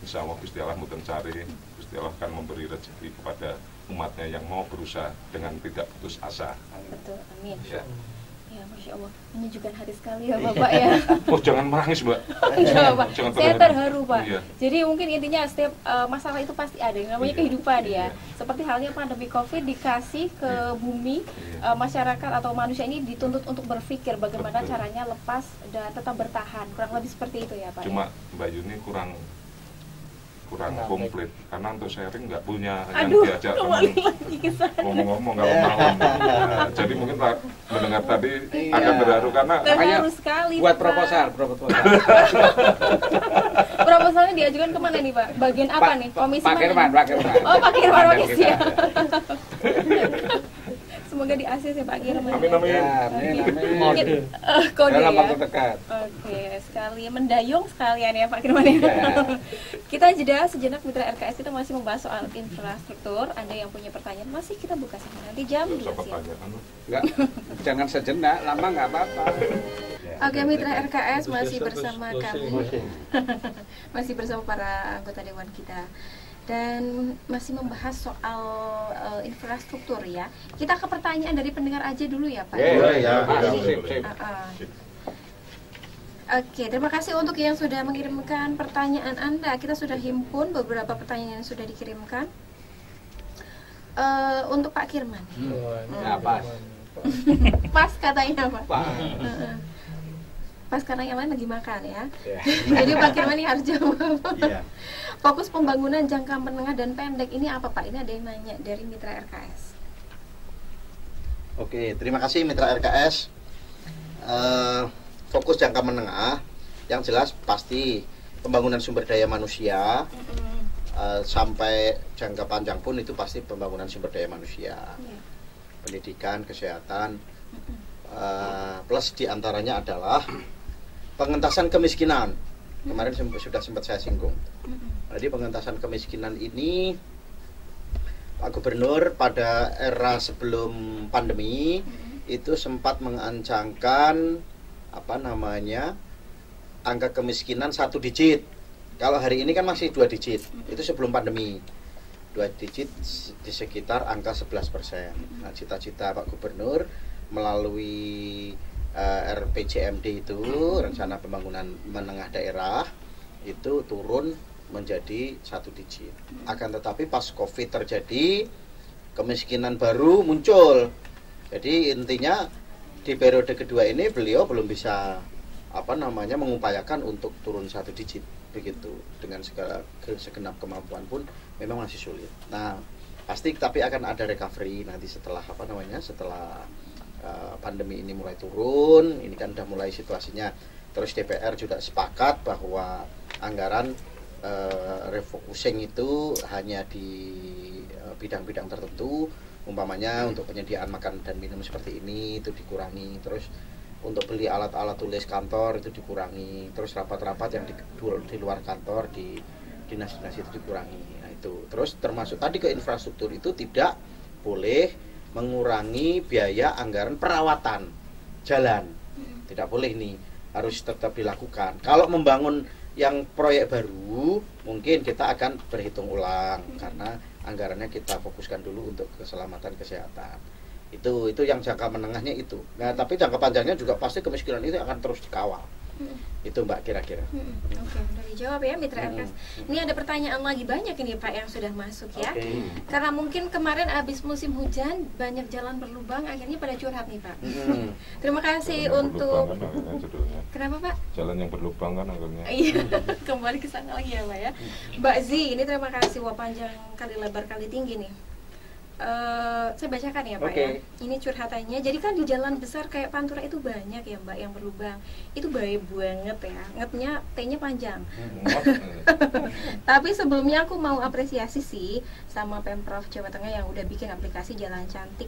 insya Allah Gusti Allah mboten sare, Gusti Allah akan memberi rezeki kepada umatnya yang mau berusaha dengan tidak putus asa. Betul, amin. Ya. Ya, Masya Allah, menyejukkan hati sekali ya Bapak ya. Oh, jangan menangis Mbak. Enggak, Pak. Saya terharu Pak. Iya. Jadi mungkin intinya setiap masalah itu pasti ada, yang namanya kehidupan ya. Seperti halnya pandemi COVID dikasih ke bumi, masyarakat atau manusia ini dituntut untuk berpikir bagaimana caranya lepas dan tetap bertahan. Kurang lebih seperti itu ya Pak. Cuma Mbak Yuni kurang komplit, karena untuk sharing nggak punya yang Aduh, diajak kembali teman lagi ke sana. ngomong-ngomong kalau mau. Nah, jadi mungkin mendengar tadi agak terharu karena Terharu sekali buat Pak. proposal. Proposalnya diajukan kemana nih Pak? Bagian apa nih? Komisi Pak Kirman. Oh, Pak Kirman, oke Kita. siap. Semoga di ACC Pak Kirman. Amin, amin. Ya, Mungkin kode dalam ya. waktu dekat. Oke, sekali mendayung sekalian ya Pak Kirman ya. Kita jeda sejenak, Mitra RKS, kita masih membahas soal infrastruktur. Anda yang punya pertanyaan masih kita buka sampai nanti jam 2 siang. Enggak, jangan sejenak, lama nggak apa-apa. Oke, Mitra RKS masih bersama kami. Masih bersama para anggota dewan kita. Dan masih membahas soal infrastruktur ya. Kita ke pertanyaan dari pendengar aja dulu ya Pak. Sip. Oke, terima kasih untuk yang sudah mengirimkan pertanyaan Anda. Kita sudah himpun beberapa pertanyaan yang sudah dikirimkan. Untuk Pak Kirman. Ya, pas. Pas katanya Pak. Pas karena yang lain lagi makan ya. Jadi Pak Kirman ini harus jawab. Fokus pembangunan jangka menengah dan pendek ini apa Pak? Ini ada yang nanya dari Mitra RKS. Oke, terima kasih Mitra RKS. Fokus jangka menengah, yang jelas pasti pembangunan sumber daya manusia. Sampai jangka panjang pun itu pasti pembangunan sumber daya manusia, pendidikan, kesehatan, plus diantaranya adalah pengentasan kemiskinan. Kemarin sudah sempat saya singgung. Jadi pengentasan kemiskinan ini Pak Gubernur pada era sebelum pandemi itu sempat mengancangkan angka kemiskinan 1 digit. Kalau hari ini kan masih 2 digit. Itu sebelum pandemi. 2 digit di sekitar angka 11%. Nah, cita-cita Pak Gubernur melalui RPJMD itu, rencana pembangunan menengah daerah, itu turun menjadi 1 digit. Akan tetapi pas COVID terjadi, kemiskinan baru muncul. Jadi intinya di periode kedua ini beliau belum bisa mengupayakan untuk turun 1 digit begitu. Dengan segenap kemampuan pun memang masih sulit. Nah, pasti tapi akan ada recovery nanti setelah setelah pandemi ini mulai turun. Ini kan udah mulai situasinya. Terus DPR juga sepakat bahwa anggaran refocusing itu hanya di bidang-bidang tertentu, umpamanya untuk penyediaan makan dan minum seperti ini itu dikurangi, terus untuk beli alat-alat tulis kantor itu dikurangi, terus rapat-rapat yang di luar kantor di dinas-dinas itu dikurangi. Nah, itu terus termasuk tadi ke infrastruktur itu tidak boleh mengurangi biaya anggaran perawatan jalan, tidak boleh, nih harus tetap dilakukan. Kalau membangun yang proyek baru mungkin kita akan berhitung ulang karena anggarannya kita fokuskan dulu untuk keselamatan kesehatan. Itu yang jangka menengahnya itu. Nah, tapi jangka panjangnya juga pasti kemiskinan itu akan terus dikawal. Itu Mbak kira-kira. Oke, udah dijawab ya Mitra RKS. Ini ada pertanyaan lagi banyak ini Pak yang sudah masuk ya. Karena mungkin kemarin habis musim hujan banyak jalan berlubang, akhirnya pada curhat nih Pak. Terima kasih untuk kenapa Pak? Jalan yang berlubang kan akhirnya. Iya, kembali ke sana lagi ya Pak ya. Mbak Zi, ini terima kasih, wah panjang kali lebar kali tinggi nih. Saya bacakan ya Pak ya. Ini curhatannya. Jadi kan di jalan besar kayak Pantura itu banyak ya Mbak yang berlubang. Itu bahaya banget ya. Ngetnya T-nya panjang. Tapi sebelumnya aku mau apresiasi sih sama Pemprov Jawa Tengah yang udah bikin aplikasi Jalan Cantik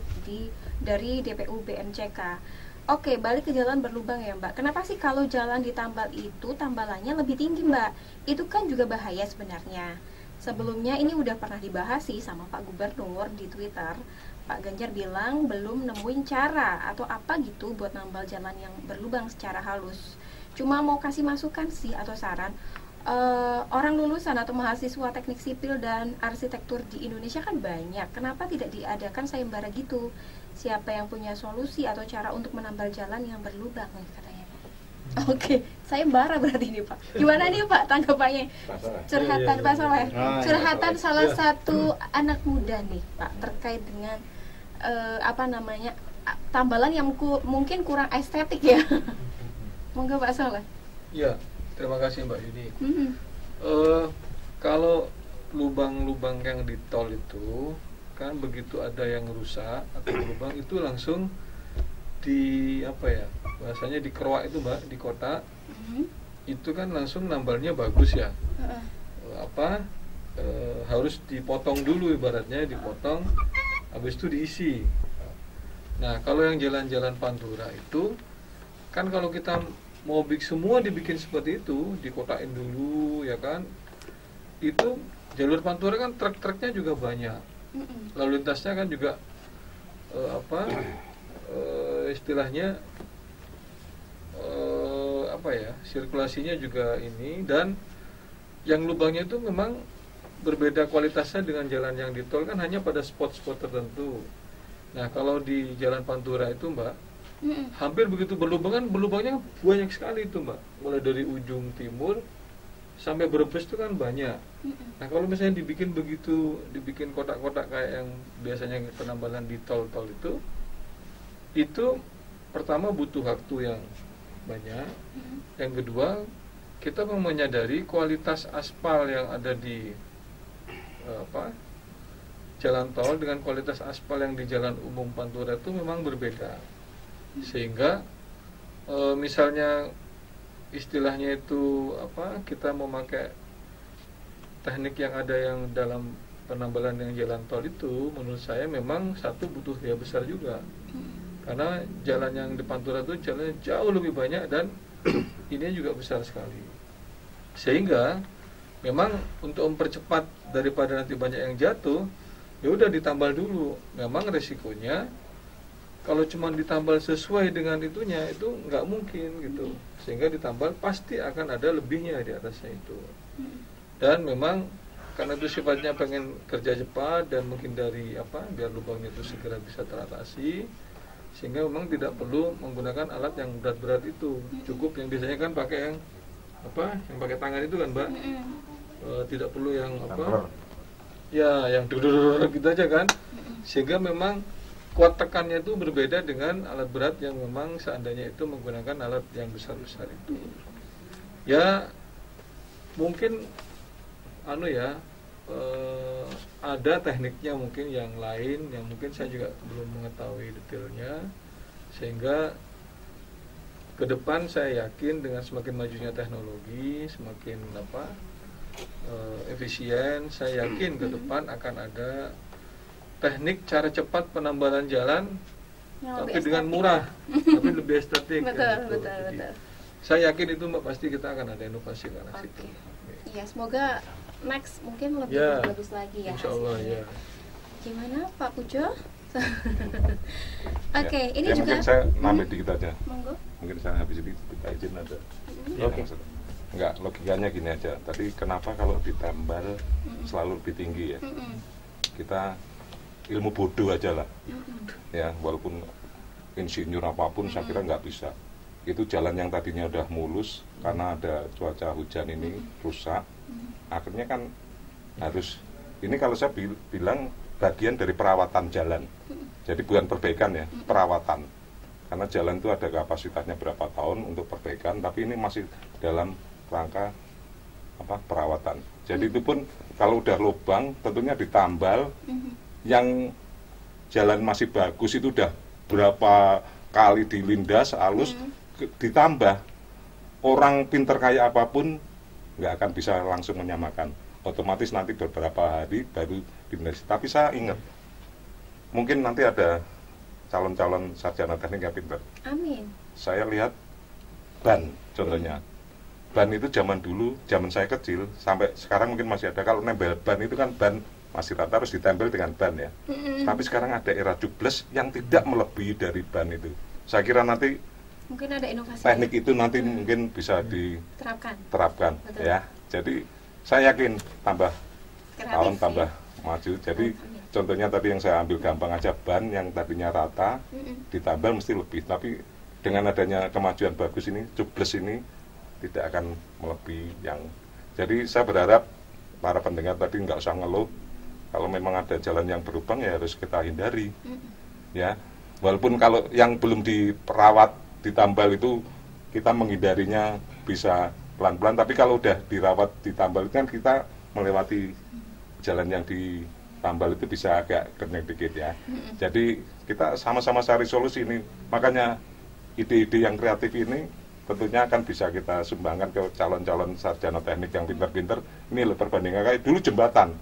dari DPU BMCK. Oke, balik ke jalan berlubang ya Mbak. Kenapa sih kalau jalan ditambal itu tambalannya lebih tinggi Mbak? Itu kan juga bahaya sebenarnya. Sebelumnya ini udah pernah dibahas sih sama Pak Gubernur di Twitter. Pak Ganjar bilang belum nemuin cara atau apa gitu buat nambal jalan yang berlubang secara halus. Cuma mau kasih masukan sih atau saran. Orang lulusan atau mahasiswa teknik sipil dan arsitektur di Indonesia kan banyak. Kenapa tidak diadakan sayembara gitu? Siapa yang punya solusi atau cara untuk menambal jalan yang berlubang nih katanya. Oke, sayembara berarti ini Pak. Gimana nih Pak tanggapannya? Curhatan Pak Soleh. Curhatan salah satu anak muda nih Pak terkait dengan tambalan yang mungkin kurang estetik ya. Monggo Pak Soleh. Ya, terima kasih Mbak Yuni. Kalau lubang-lubang yang di tol itu kan begitu ada yang rusak atau lubang itu langsung bahasanya dikeroak itu Mbak di kota. Itu kan langsung nambalnya bagus ya. Harus dipotong dulu, ibaratnya dipotong habis itu diisi. Nah, kalau yang jalan-jalan Pantura itu kan kalau kita mau semua dibikin seperti itu, dikotain dulu ya kan. Itu jalur Pantura kan truk-truknya juga banyak. Lalu lintasnya kan juga istilahnya sirkulasinya juga ini, dan yang lubangnya itu memang berbeda kualitasnya dengan jalan yang di tol kan hanya pada spot-spot tertentu. Nah, kalau di jalan Pantura itu Mbak, hampir begitu berlubang kan, berlubangnya banyak sekali itu Mbak, mulai dari ujung timur sampai Brebes itu kan banyak. Nah kalau misalnya dibikin begitu, dibikin kotak-kotak kayak yang biasanya penambalan di tol-tol itu pertama butuh waktu yang banyak. Yang kedua, kita menyadari kualitas aspal yang ada di jalan tol dengan kualitas aspal yang di jalan umum Pantura itu memang berbeda. Sehingga misalnya istilahnya itu kita memakai teknik yang ada yang dalam penambalan yang jalan tol itu, menurut saya memang satu butuh biaya besar juga. Karena jalan yang di Pantura itu jalannya jauh lebih banyak dan ini juga besar sekali. Sehingga memang untuk mempercepat daripada nanti banyak yang jatuh, ya udah ditambal dulu. Memang resikonya kalau cuma ditambal sesuai dengan itunya itu nggak mungkin gitu. Sehingga ditambal pasti akan ada lebihnya di atasnya itu. Dan memang karena itu sifatnya pengen kerja cepat dan menghindari biar lubangnya itu segera bisa teratasi, sehingga memang tidak perlu menggunakan alat yang berat-berat itu. Cukup yang biasanya kan pakai yang yang pakai tangan itu kan, Mbak. Tidak perlu yang ya yang duduk gitu aja kan. Sehingga memang kuat tekannya itu berbeda dengan alat berat yang memang seandainya itu menggunakan alat yang besar-besar itu. Ya mungkin ada tekniknya mungkin yang lain yang mungkin saya juga belum mengetahui detailnya. Sehingga ke depan saya yakin dengan semakin majunya teknologi, semakin efisien, saya yakin ke depan akan ada teknik cara cepat penambalan jalan tapi dengan murah tapi lebih estetik. Betul. Saya yakin itu Mbak, pasti kita akan ada inovasi ke arah situ. Iya, semoga next mungkin lebih bagus lagi ya. Insya Allah ya. Gimana Pak Pujo? Oke, ini ya, juga mungkin saya nambah dikit aja. Monggo. Mungkin saya habis ini kita izin ada. Enggak, logikanya gini aja. Tadi kenapa kalau ditambal selalu lebih tinggi ya? Kita ilmu bodoh aja lah. Ya, walaupun insinyur apapun saya kira nggak bisa. Itu jalan yang tadinya udah mulus karena ada cuaca hujan ini rusak. Akhirnya kan harus, ini kalau saya bilang bagian dari perawatan jalan. Jadi bukan perbaikan ya, perawatan. Karena jalan itu ada kapasitasnya berapa tahun untuk perbaikan, tapi ini masih dalam rangka perawatan. Jadi itu pun kalau udah lubang tentunya ditambal. Yang jalan masih bagus itu udah berapa kali dilindas halus, ditambah. Orang pinter kayak apapun nggak akan bisa langsung menyamakan. Otomatis nanti beberapa hari baru dilindas. Tapi saya ingat, mungkin nanti ada calon-calon sarjana teknik yang pinter. Amin. Saya lihat ban contohnya. Ban itu zaman dulu, zaman saya kecil sampai sekarang mungkin masih ada. Kalau nempel ban itu kan ban masih rata harus ditempel dengan ban ya. Tapi sekarang ada era jubles yang tidak melebihi dari ban itu. Saya kira nanti mungkin ada inovasi teknik itu nanti mungkin bisa diterapkan ya. Jadi saya yakin tambah tahun tambah maju. Jadi contohnya tadi yang saya ambil gampang aja, ban yang tadinya rata ditambal mesti lebih. Tapi dengan adanya kemajuan bagus ini, jubles ini tidak akan melebihi yang. Jadi saya berharap para pendengar tadi nggak usah ngeluh. Kalau memang ada jalan yang berlubang ya harus kita hindari. Ya, walaupun kalau yang belum diperawat, ditambal itu kita menghindarinya bisa pelan-pelan. Tapi kalau udah dirawat, ditambal itu kan kita melewati jalan yang ditambal itu bisa agak kenyang dikit ya. Jadi kita sama-sama cari solusi ini. Makanya ide-ide yang kreatif ini tentunya akan bisa kita sumbangkan ke calon-calon sarjana teknik yang pintar-pintar. Ini perbandingan kayak dulu jembatan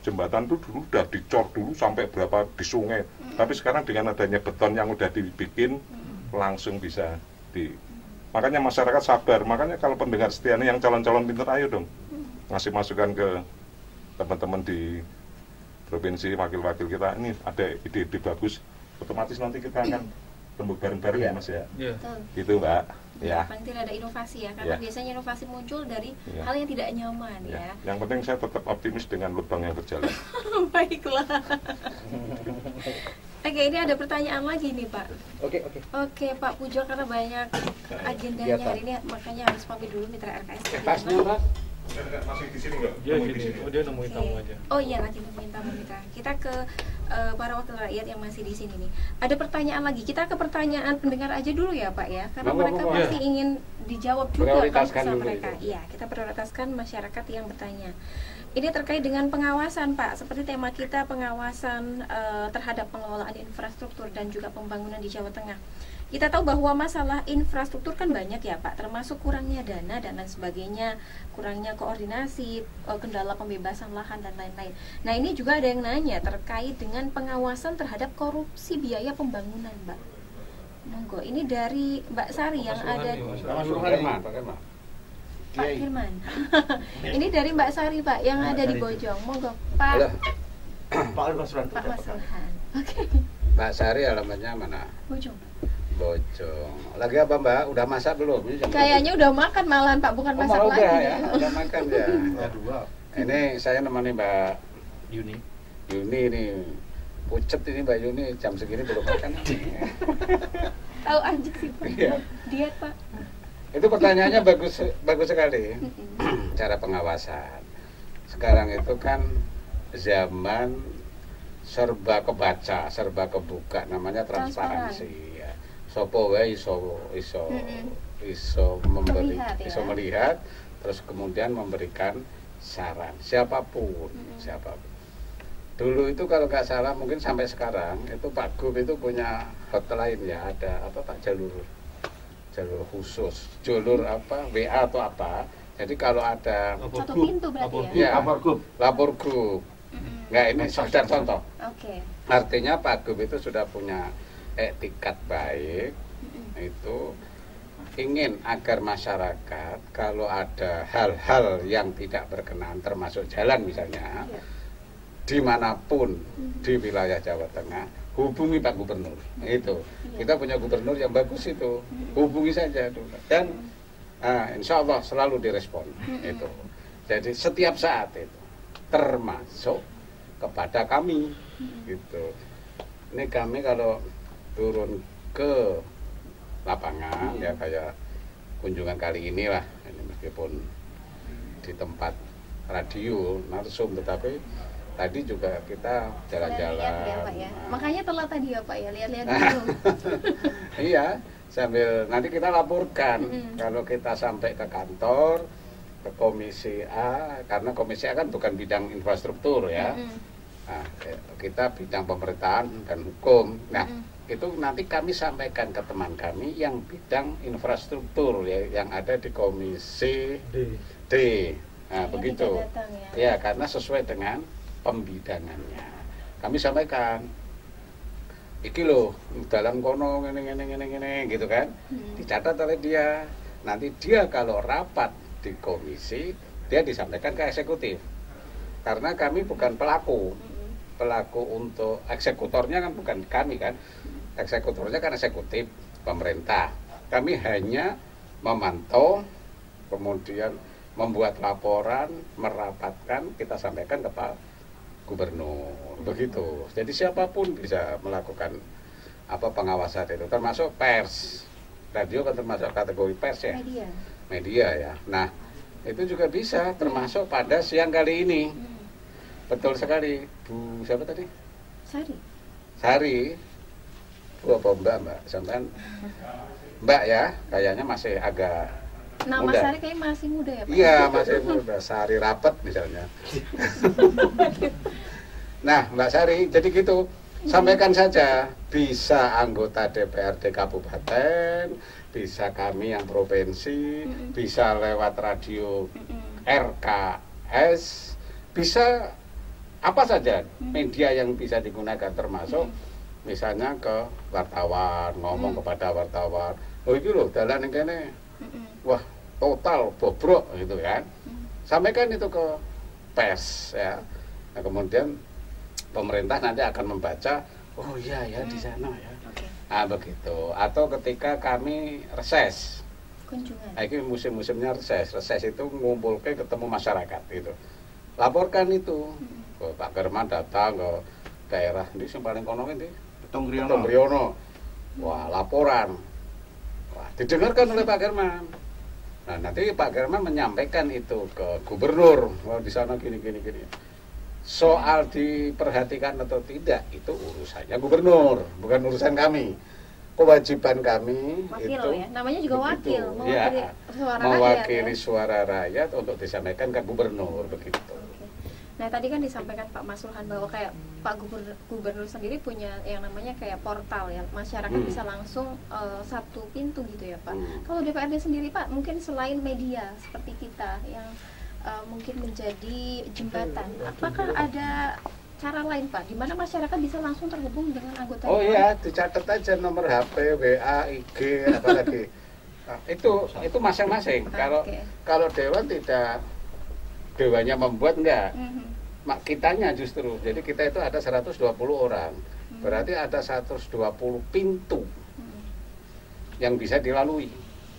itu dulu udah dicor dulu sampai berapa di sungai. Tapi sekarang dengan adanya beton yang udah dibikin langsung bisa makanya masyarakat sabar. Makanya kalau pendengar setia ini yang calon-calon pintar, ayo dong ngasih masukan ke teman-teman di provinsi, wakil-wakil kita. Ini ada ide-ide bagus, otomatis nanti kita akan tumbuh bareng-bareng ya Mas ya. Gitu Mbak. Ya. Paling tidak ada inovasi ya, karena biasanya inovasi muncul dari hal yang tidak nyaman ya. Yang penting saya tetap optimis dengan lubang yang berjalan. Baiklah. Oke, ini ada pertanyaan lagi nih Pak. Oke Pak Pujo, karena banyak agendanya hari ini, makanya harus pamit dulu mitra RKS. Masih di sini nggak? Dia sini. Oh, dia nemuin tamu aja. Oh iya, lagi nemuin tamu kita. Kita ke para wakil rakyat yang masih di sini nih. Ada pertanyaan lagi. Kita ke pertanyaan pendengar aja dulu ya, Pak ya. Karena mereka masih ingin dijawab juga kan mereka. Iya, kita prioritaskan masyarakat yang bertanya. Ini terkait dengan pengawasan, Pak. Seperti tema kita, pengawasan terhadap pengelolaan infrastruktur dan juga pembangunan di Jawa Tengah. Kita tahu bahwa masalah infrastruktur kan banyak ya, Pak, termasuk kurangnya dana dan lain sebagainya, kurangnya koordinasi, kendala pembebasan lahan dan lain-lain. Nah, ini juga ada yang nanya terkait dengan pengawasan terhadap korupsi biaya pembangunan, Mbak. Monggo, ini dari Mbak Sari yang ada di Pak Firman. Ini dari Mbak Sari, Pak, yang ada di Bojong. Monggo, Pak. Pak Mas Burhan. Oke. Mbak Sari alamatnya mana? Bojong. Bojong. Lagi apa, Mbak? Udah masak belum? Kayaknya udah makan malahan, Pak, bukan masak lagi. Ya. Udah makan ya. Ini saya nemani Mbak Yuni nih. Pucet ini Mbak Yuni, jam segini belum makan. Tahu aja sih, Pak. Iya. Diet, Pak. Itu pertanyaannya bagus sekali. Cara pengawasan. Sekarang itu kan zaman serba kebaca, serba kebuka, namanya transparansi. Ya. Sopo wae iso melihat, terus kemudian memberikan saran siapapun. Dulu itu kalau nggak salah mungkin sampai sekarang itu Pak Gub itu punya hotline ya, ada apa Pak, jalur khusus, jalur apa WA atau apa. Jadi kalau ada satu pintu berarti ya, lapor grup. Nggak, ini sekedar contoh. Oke. Artinya Pak Gub itu sudah punya etikat baik, itu ingin agar masyarakat kalau ada hal-hal yang tidak berkenan, termasuk jalan misalnya, dimanapun di wilayah Jawa Tengah, hubungi Pak Gubernur. Itu kita punya gubernur yang bagus itu, hubungi saja dulu. Dan insya Allah selalu direspon. Itu. Jadi setiap saat itu, termasuk kepada kami. Gitu. Ini kami kalau turun ke lapangan ya kayak kunjungan kali ini lah, ini meskipun di tempat radio narsum, tetapi tadi juga kita jalan-jalan ya, Pak, ya. Makanya telat tadi ya Pak ya, lihat-lihat dulu. Iya, sambil nanti kita laporkan kalau kita sampai ke kantor, ke komisi A, karena komisi A kan bukan bidang infrastruktur ya. Nah, kita bidang pemerintahan dan hukum. Nah, itu nanti kami sampaikan ke teman kami yang bidang infrastruktur ya, yang ada di komisi D. Nah, begitu. Ya, karena sesuai dengan pembidangannya. Kami sampaikan, iki loh, dalam kono ngene gitu kan. Dicatat oleh dia. Nanti dia kalau rapat di komisi, dia disampaikan ke eksekutif. Karena kami bukan pelaku. Pelaku untuk eksekutornya kan bukan kami kan. Eksekutornya kan eksekutif pemerintah. Kami hanya memantau, kemudian membuat laporan, merapatkan, kita sampaikan ke Pak Gubernur. Begitu. Jadi siapapun bisa melakukan apa pengawasan itu, termasuk pers. Radio kan termasuk kategori pers ya. Media ya. Nah, itu juga bisa termasuk pada siang kali ini. Betul sekali. Bu siapa tadi? Sari. Bu apa Mbak? Sampean Mbak ya, kayaknya masih agak nama muda. Sari kayaknya masih muda ya Pak? Iya, masih muda. Sari Rapet misalnya. Nah, Mbak Sari, jadi gitu. Sampaikan saja, bisa anggota DPRD Kabupaten, bisa kami yang provinsi, bisa lewat radio RKS, bisa apa saja media yang bisa digunakan, termasuk misalnya ke wartawan, ngomong kepada wartawan, oh itu loh dalan yang kene, wah total bobrok gitu kan. Sampaikan itu ke pers ya. Nah, kemudian pemerintah nanti akan membaca, oh iya ya di sana ya. Nah begitu. Atau ketika kami reses, kunjungan. Nah, ini musim-musimnya reses. Reses itu ngumpulke ketemu masyarakat gitu. Laporkan itu. Pak German datang ke daerah ini yang paling kono ini, Tonggriono. Wah, laporan. Wah, didengarkan oleh Pak German. Nah, nanti Pak German menyampaikan itu ke gubernur, oh, di sana gini. Soal diperhatikan atau tidak itu urusannya gubernur, bukan urusan kami. Kewajiban kami wakil itu ya, namanya juga wakil, mewakili ya. suara rakyat untuk disampaikan ke gubernur begitu. Nah tadi kan disampaikan Pak Masruhan bahwa kayak Pak Gubernur sendiri punya yang namanya kayak portal ya, masyarakat bisa langsung satu pintu gitu ya Pak. Kalau DPRD sendiri Pak, mungkin selain media seperti kita yang mungkin menjadi jembatan, apakah ada cara lain Pak, di mana masyarakat bisa langsung terhubung dengan anggota? Oh iya, dicatat aja nomor HP, WA, IG, apalagi. Nah, itu masing-masing. Kalau dewan tidak, dewannya membuat enggak. Kitanya justru. Jadi kita itu ada 120 orang. Berarti ada 120 pintu yang bisa dilalui,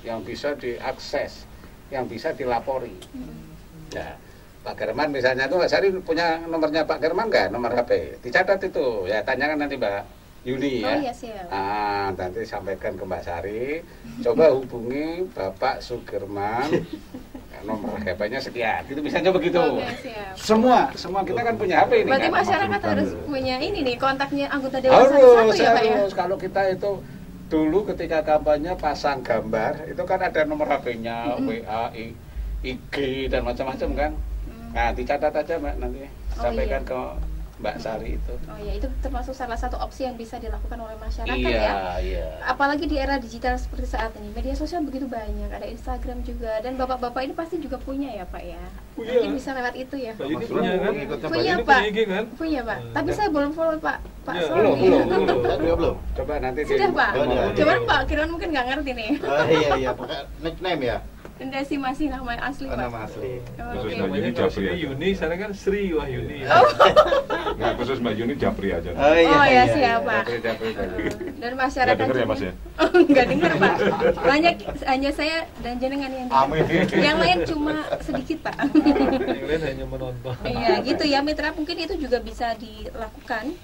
yang bisa diakses, yang bisa dilapori. Ya, Pak German misalnya tuh Mbak Sari punya nomornya Pak German enggak? Nomor HP. Dicatat itu. Ya, tanyakan nanti Mbak Yuni ya. Oh iya siap. Nanti sampaikan ke Mbak Sari. Coba hubungi Bapak Sugerman. Nomor HP-nya sekian. Itu misalnya begitu. Semua kita kan punya HP ini. Berarti kan? Masyarakat harus punya ini nih, kontaknya anggota dewan satu-satu ya Pak ya. Kalau kita itu dulu ketika kampanye pasang gambar, itu kan ada nomor HP-nya, WA, IG dan macam-macam kan. Nah, dicatat aja Mbak nanti. Sampaikan ke Mbak Sari itu. Oh iya, itu termasuk salah satu opsi yang bisa dilakukan oleh masyarakat ya. Iya. Apalagi di era digital seperti saat ini, media sosial begitu banyak, ada Instagram juga, dan bapak-bapak ini pasti juga punya ya Pak ya. Mungkin bisa lewat itu ya. Ini punya kan? Punya Pak. Kan? Punya Pak. Tapi saya belum follow Pak. Belum. Coba nanti sudah Pak. Cuman Pak Kiron mungkin nggak ngerti nih. Iya, pakai nickname ya. Enggak sih, masih nama asli Pak. Nama asli. Khusus Mbak Yuni Japri aja. Yuni, sana kan Sri Wahyuni. Nggak, khusus Mbak Yuni Japri aja. Oh iya siap Pak. Japri. Dan masyarakat nggak denger ya Mas ya? Nggak dengar Pak. Banyak hanya saya dan jenengan yang dengar. Yang lain cuma sedikit Pak. Yang lain hanya menonton. Iya gitu ya Mitra, mungkin itu juga bisa dilakukan.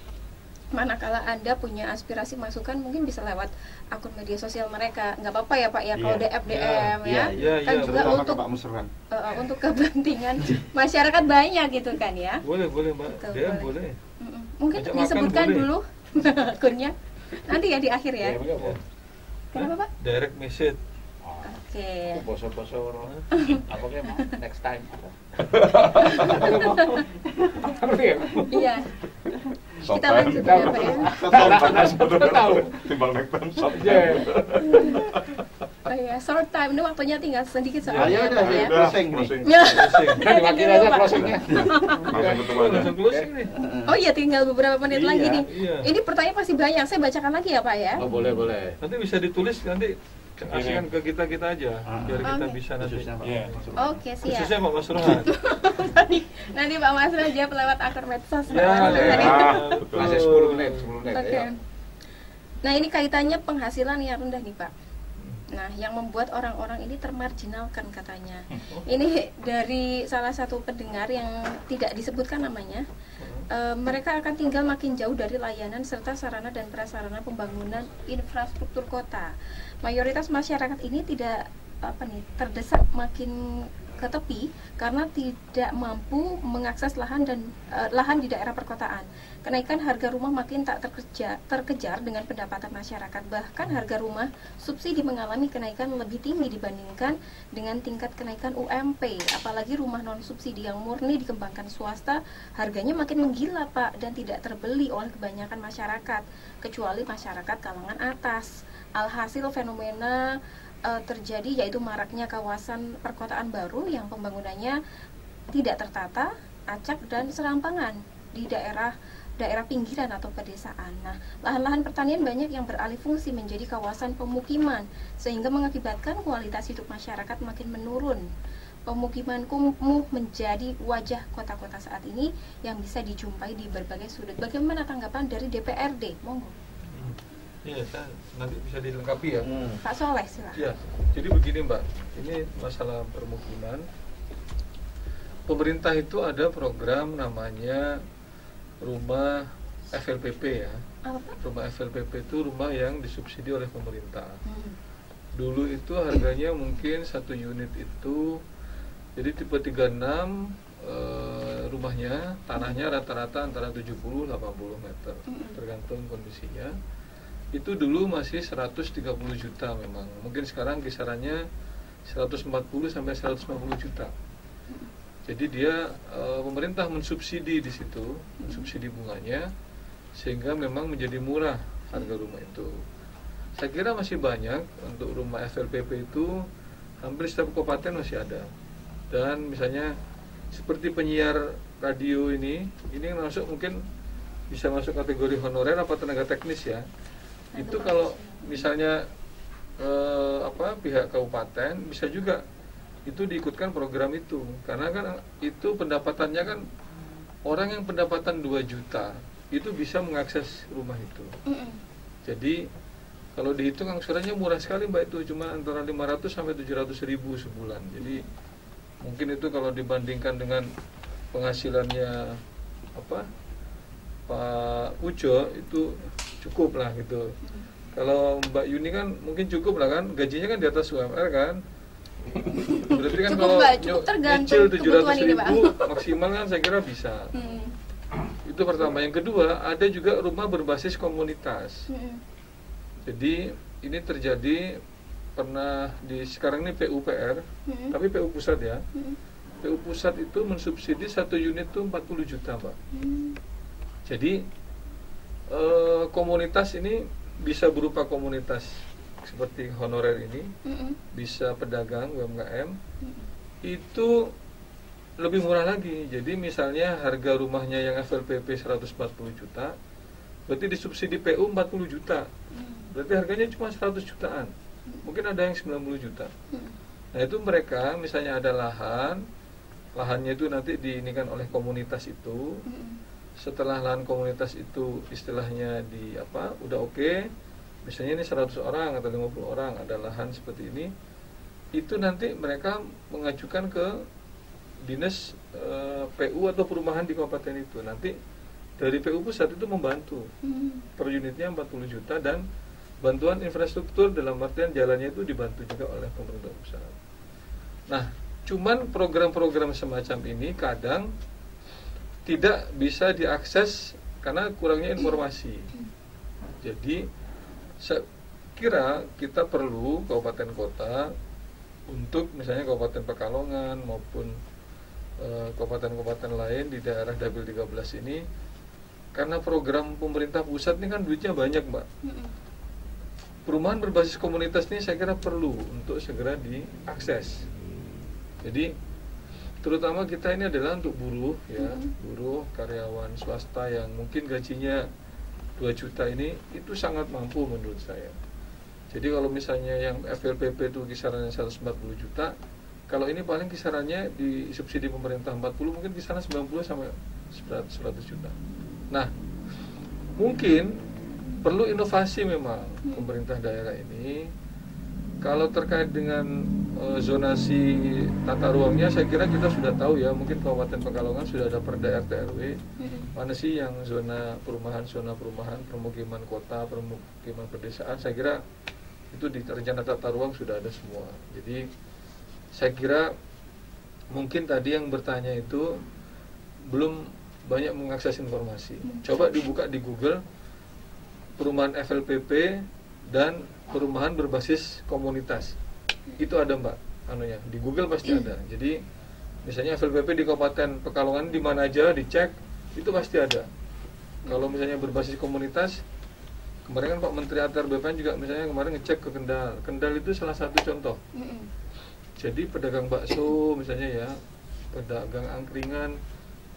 Manakala Anda punya aspirasi masukan, mungkin bisa lewat akun media sosial mereka. Nggak apa-apa ya Pak ya, kalau DM ya. Kan juga untuk kepentingan masyarakat banyak gitu kan ya. Boleh Mbak. DM boleh. Mungkin disebutkan dulu akunnya. Nanti ya di akhir ya. Kenapa Pak? Direct message. Oke. Bosor-bosor. Apa kayak mau next time? Iya. Kita lanjut ya Pak ya. Timbang next time short. Oh iya, short time. Ini waktunya tinggal sedikit soalnya Pak ya. Closing. Diwakili aja closingnya. Langsung closing nih. Oh iya, tinggal beberapa menit lagi nih. Ini pertanyaan masih banyak. Saya bacakan lagi ya Pak ya. Oh boleh. Nanti bisa ditulis nanti. Kasihkan ke kita aja biar kita bisa nanti. Oke siap. Khususnya Pak Masruhan. Nanti Pak Masruhan jawab lewat akun medsos. Masih 10 menit. Oke. Nah ini kaitannya penghasilan yang rendah nih Pak. Nah yang membuat orang-orang ini termarginalkan katanya. Ini dari salah satu pendengar yang tidak disebutkan namanya. Mereka akan tinggal makin jauh dari layanan serta sarana dan prasarana pembangunan infrastruktur kota. Mayoritas masyarakat ini tidak terdesak makin ke tepi karena tidak mampu mengakses lahan di daerah perkotaan. Kenaikan harga rumah makin tak terkejar dengan pendapatan masyarakat. Bahkan harga rumah subsidi mengalami kenaikan lebih tinggi dibandingkan dengan tingkat kenaikan UMP. Apalagi rumah non subsidi yang murni dikembangkan swasta, harganya makin menggila Pak, dan tidak terbeli oleh kebanyakan masyarakat, kecuali masyarakat kalangan atas. Alhasil fenomena terjadi yaitu maraknya kawasan perkotaan baru yang pembangunannya tidak tertata, acak dan serampangan di daerah pinggiran atau pedesaan. Nah, lahan-lahan pertanian banyak yang beralih fungsi menjadi kawasan pemukiman sehingga mengakibatkan kualitas hidup masyarakat makin menurun. Pemukiman kumuh menjadi wajah kota-kota saat ini yang bisa dijumpai di berbagai sudut. Bagaimana tanggapan dari DPRD? Monggo. Iya, nanti bisa dilengkapi ya. Pak Soleh silakan. Ya, jadi begini Mbak, ini masalah permukiman. Pemerintah itu ada program namanya rumah FLPP ya. Apa? Rumah FLPP itu rumah yang disubsidi oleh pemerintah. Dulu itu harganya mungkin satu unit itu, jadi tipe 36 rumahnya, tanahnya rata-rata antara 70-80 meter, tergantung kondisinya. Itu dulu masih 130 juta memang. Mungkin sekarang kisarannya 140 sampai 150 juta. Jadi dia pemerintah mensubsidi di situ, mensubsidi bunganya, sehingga memang menjadi murah harga rumah itu. Saya kira masih banyak untuk rumah FLPP itu, hampir setiap kabupaten masih ada. Dan misalnya seperti penyiar radio ini masuk, mungkin bisa masuk kategori honorer apa tenaga teknis ya. Itu kalau misalnya pihak kabupaten bisa juga itu diikutkan program itu, karena kan itu pendapatannya kan orang yang pendapatan 2 juta itu bisa mengakses rumah itu. Jadi kalau dihitung angsurannya murah sekali Mbak, itu cuma antara 500 sampai 700 ribu sebulan. Jadi mungkin itu kalau dibandingkan dengan penghasilannya Pak Ujo itu cukup lah gitu. Kalau Mbak Yuni kan mungkin cukup lah kan, gajinya kan di atas UMR kan. Berarti kan kalau nyicil 700 ribu maksimal kan saya kira bisa. Itu pertama. Yang kedua, ada juga rumah berbasis komunitas. Jadi ini terjadi pernah sekarang ini PUPR, tapi PU pusat ya. PU pusat itu mensubsidi satu unit itu 40 juta Mbak. Jadi komunitas ini bisa berupa komunitas seperti honorer ini, bisa pedagang UMKM, itu lebih murah lagi. Jadi misalnya harga rumahnya yang FLPP 140 juta, berarti disubsidi PU 40 juta. Berarti harganya cuma 100 jutaan. Mungkin ada yang 90 juta. Nah itu mereka misalnya ada lahannya itu nanti diinikan oleh komunitas itu. Setelah lahan komunitas itu istilahnya udah oke, misalnya ini 100 orang atau 50 orang ada lahan seperti ini, itu nanti mereka mengajukan ke dinas PU atau perumahan di kabupaten itu. Nanti dari PU pusat itu membantu, per unitnya 40 juta, dan bantuan infrastruktur dalam artian jalannya itu dibantu juga oleh pemerintah pusat. Nah, cuman program-program semacam ini kadang tidak bisa diakses karena kurangnya informasi. Jadi saya kira kita perlu kabupaten kota untuk misalnya Kabupaten Pekalongan maupun kabupaten-kabupaten lain di daerah Dapil 13 ini, karena program pemerintah pusat ini kan duitnya banyak Mbak. Perumahan berbasis komunitas ini saya kira perlu untuk segera diakses. Jadi terutama kita ini adalah untuk buruh ya, buruh karyawan swasta yang mungkin gajinya 2 juta ini, itu sangat mampu menurut saya. Jadi kalau misalnya yang FLPP itu kisarannya 140 juta, kalau ini paling kisarannya di subsidi pemerintah 40, mungkin kisaran 90 sampai 100 juta. Nah, mungkin perlu inovasi memang pemerintah daerah ini. Kalau terkait dengan zonasi tata ruangnya, saya kira kita sudah tahu ya, mungkin Kabupaten Pekalongan sudah ada Perda RT RW, mana sih yang zona perumahan, permukiman kota, permukiman pedesaan, saya kira itu di rencana tata ruang sudah ada semua. Jadi saya kira mungkin tadi yang bertanya itu belum banyak mengakses informasi. Coba dibuka di Google perumahan FLPP dan perumahan berbasis komunitas, itu ada Mbak, di Google pasti ada. Jadi misalnya FLPP di Kabupaten Pekalongan di mana aja dicek, itu pasti ada. Kalau misalnya berbasis komunitas, kemarin kan Pak Menteri ATR BPN juga misalnya kemarin ngecek ke Kendal itu salah satu contoh. Jadi pedagang bakso misalnya ya, pedagang angkringan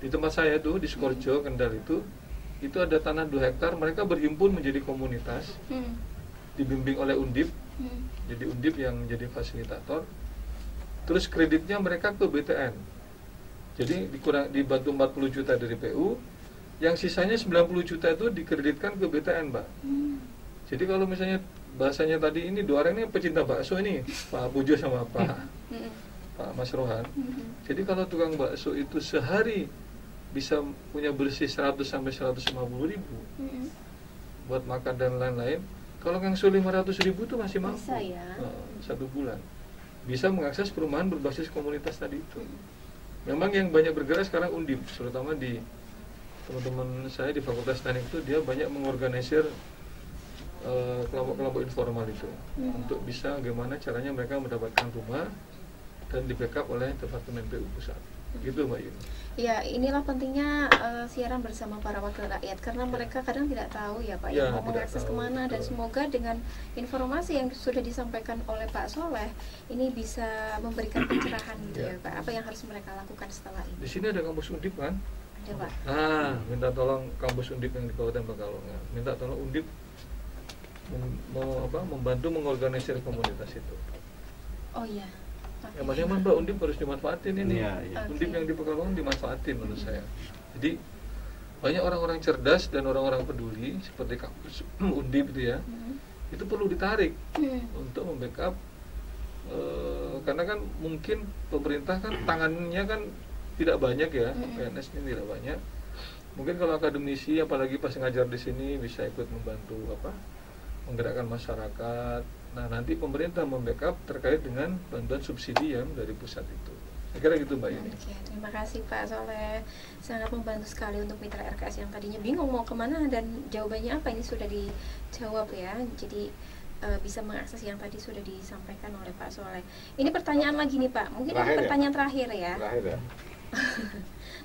di tempat saya tuh di Sukorejo Kendal itu ada tanah 2 hektar, mereka berhimpun menjadi komunitas, dibimbing oleh Undip, jadi Undip yang menjadi fasilitator. Terus kreditnya mereka ke BTN, jadi dibantu 40 juta dari PU, yang sisanya 90 juta itu dikreditkan ke BTN Mbak. Jadi kalau misalnya bahasanya tadi ini 2 orang ini pecinta bakso ini, Pak Pujo sama Pak Mas Rohan. Jadi kalau tukang bakso itu sehari bisa punya bersih 100 sampai 150 ribu buat makan dan lain-lain. Kalau Kangsul 500.000 itu masih mampu. Bisa ya. 1 bulan. Bisa mengakses perumahan berbasis komunitas tadi itu. Memang yang banyak bergerak sekarang Undip, terutama di teman-teman saya di Fakultas Teknik itu dia banyak mengorganisir kelompok-kelompok informal itu untuk bisa bagaimana caranya mereka mendapatkan rumah dan di backup oleh Departemen PU Pusat. Gitu Mbak Yuni. Ya, inilah pentingnya siaran bersama para wakil rakyat karena mereka kadang tidak tahu ya Pak Ya, mau mengakses kemana, dan semoga dengan informasi yang sudah disampaikan oleh Pak Soleh ini bisa memberikan pencerahan gitu ya Pak, apa yang harus mereka lakukan setelah ini. Di sini ada kampus Undip kan? Ada Pak. Nah, minta tolong kampus Undip yang di Kabupaten Pekalongan, minta tolong Undip membantu mengorganisir komunitas itu. Oh iya. Ya maksudnya Mbak Undip harus dimanfaatin ini. Iya. Undip yang di Pekalongan dimanfaatin menurut saya. Jadi banyak orang-orang cerdas dan orang-orang peduli seperti kampus Undip itu ya, itu perlu ditarik untuk membackup karena kan mungkin pemerintah kan tangannya kan tidak banyak ya, PNS ini tidak banyak. Mungkin kalau akademisi apalagi pas ngajar di sini bisa ikut membantu menggerakkan masyarakat. Nah, nanti pemerintah membackup terkait dengan bantuan subsidi yang dari pusat itu. Saya kira gitu Mbak Yuni. Oke, terima kasih Pak Soleh. Sangat membantu sekali untuk mitra RKS yang tadinya bingung mau kemana dan jawabannya apa, ini sudah dijawab ya. Jadi bisa mengakses yang tadi sudah disampaikan oleh Pak Soleh. Ini pertanyaan lagi nih Pak, mungkin ini pertanyaan terakhir ya.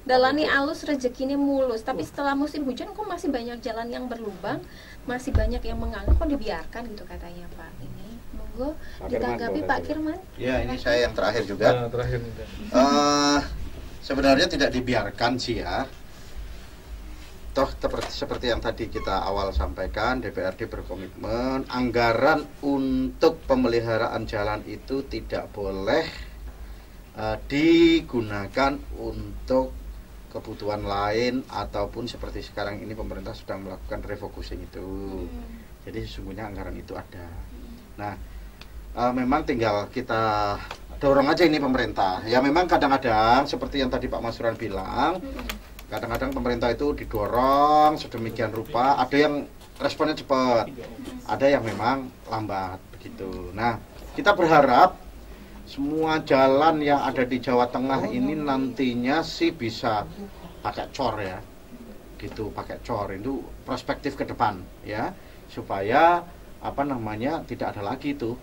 Dalani alus rezekinya mulus, tapi setelah musim hujan kok masih banyak jalan yang berlubang, masih banyak yang menganggap kok dibiarkan gitu katanya Pak. Ini monggo ditanggapi Pak Kirman. Ya, ini saya yang terakhir juga. Terakhir. Sebenarnya tidak dibiarkan sih ya. Toh seperti yang tadi kita awal sampaikan, DPRD berkomitmen anggaran untuk pemeliharaan jalan itu tidak boleh digunakan untuk kebutuhan lain ataupun seperti sekarang ini pemerintah sedang melakukan refocusing itu. Jadi sesungguhnya anggaran itu ada. Nah, memang tinggal kita dorong aja ini pemerintah. Ya memang kadang-kadang seperti yang tadi Pak Masuran bilang, kadang-kadang pemerintah itu didorong sedemikian rupa, ada yang responnya cepat, ada yang memang lambat begitu. Nah, kita berharap semua jalan yang ada di Jawa Tengah ini nantinya sih bisa pakai cor ya, gitu, pakai cor itu perspektif ke depan ya, supaya tidak ada lagi itu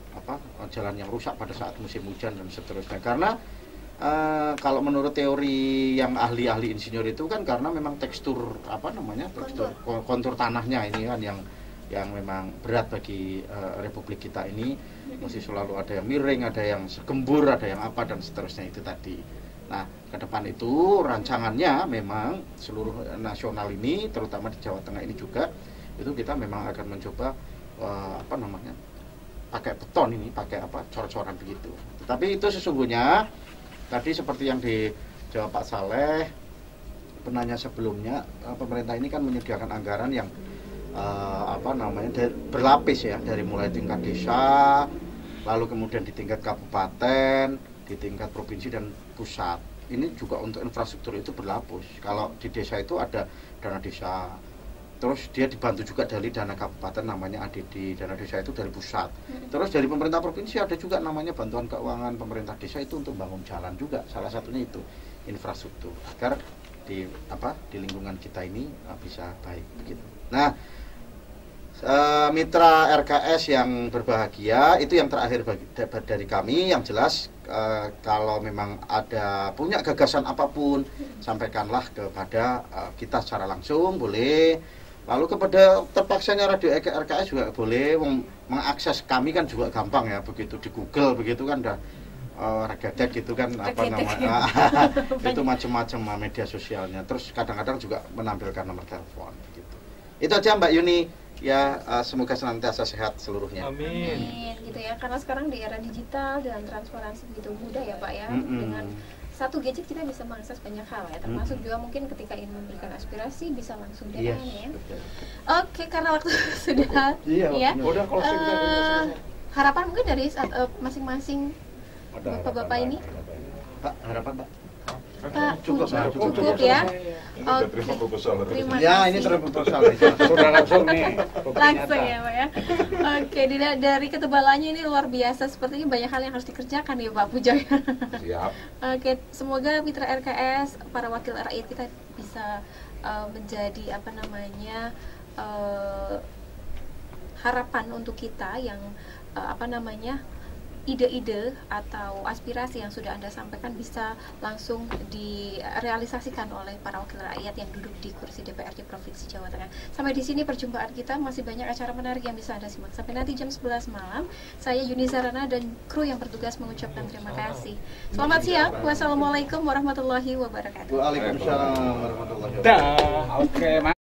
jalan yang rusak pada saat musim hujan dan seterusnya. Karena kalau menurut teori yang ahli-ahli insinyur itu kan karena memang tekstur kontur tanahnya ini kan yang memang berat bagi republik kita ini, mesti selalu ada yang miring, ada yang segembur, ada yang apa dan seterusnya itu tadi. Nah, ke depan itu rancangannya memang seluruh nasional ini, terutama di Jawa Tengah ini juga, itu kita memang akan mencoba pakai beton ini, pakai cor-coran begitu. Tetapi itu sesungguhnya tadi seperti yang dijawab Pak Saleh, penanya sebelumnya, pemerintah ini kan menyediakan anggaran yang berlapis ya, dari mulai tingkat desa, lalu kemudian di tingkat kabupaten, di tingkat provinsi dan pusat. Ini juga untuk infrastruktur itu berlapis. Kalau di desa itu ada dana desa, terus dia dibantu juga dari dana kabupaten namanya ADD, dana desa itu dari pusat. Terus dari pemerintah provinsi ada juga namanya bantuan keuangan pemerintah desa itu untuk bangun jalan juga. Salah satunya itu infrastruktur agar di lingkungan kita ini bisa baik begitu. Nah, mitra RKS yang berbahagia, itu yang terakhir dari kami. Yang jelas kalau memang ada punya gagasan apapun, sampaikanlah kepada kita secara langsung, boleh. Lalu kepada terpaksanya radio RKS juga boleh. Mengakses kami kan juga gampang ya, begitu di Google begitu kan udah regetek gitu kan, itu macam-macam media sosialnya. Terus kadang-kadang juga menampilkan nomor telepon begitu. Itu aja Mbak Yuni. Ya, semoga senantiasa sehat seluruhnya. Amin. Gitu ya, karena sekarang di era digital dan transparansi begitu mudah ya Pak ya. Dengan satu gadget kita bisa mengakses banyak hal ya, termasuk juga mungkin ketika ingin memberikan aspirasi bisa langsung DM ya. Oke, karena waktu sudah ya. Udah closing harapan mungkin dari masing-masing bapak-bapak ini. Pak, harapan Pak. Cukup ya. Terima proposal. Terima kasih. Ya, ini proposal. Sudah langsung nih. Langsung ya Pak ya. Oke, dari ketebalannya ini luar biasa. Sepertinya banyak hal yang harus dikerjakan ya Pak Pujo. Siap. Oke, semoga mitra RKS, para wakil rakyat kita bisa menjadi harapan untuk kita yang ide-ide atau aspirasi yang sudah Anda sampaikan bisa langsung direalisasikan oleh para wakil rakyat yang duduk di kursi DPRD Provinsi Jawa Tengah. Sampai di sini perjumpaan kita, masih banyak acara menarik yang bisa Anda simak. Sampai nanti jam 11 malam, saya Yuni Sarana dan kru yang bertugas mengucapkan terima kasih. Selamat siang, wassalamualaikum warahmatullahi wabarakatuh. Waalaikumsalam warahmatullahi wabarakatuh. Oke,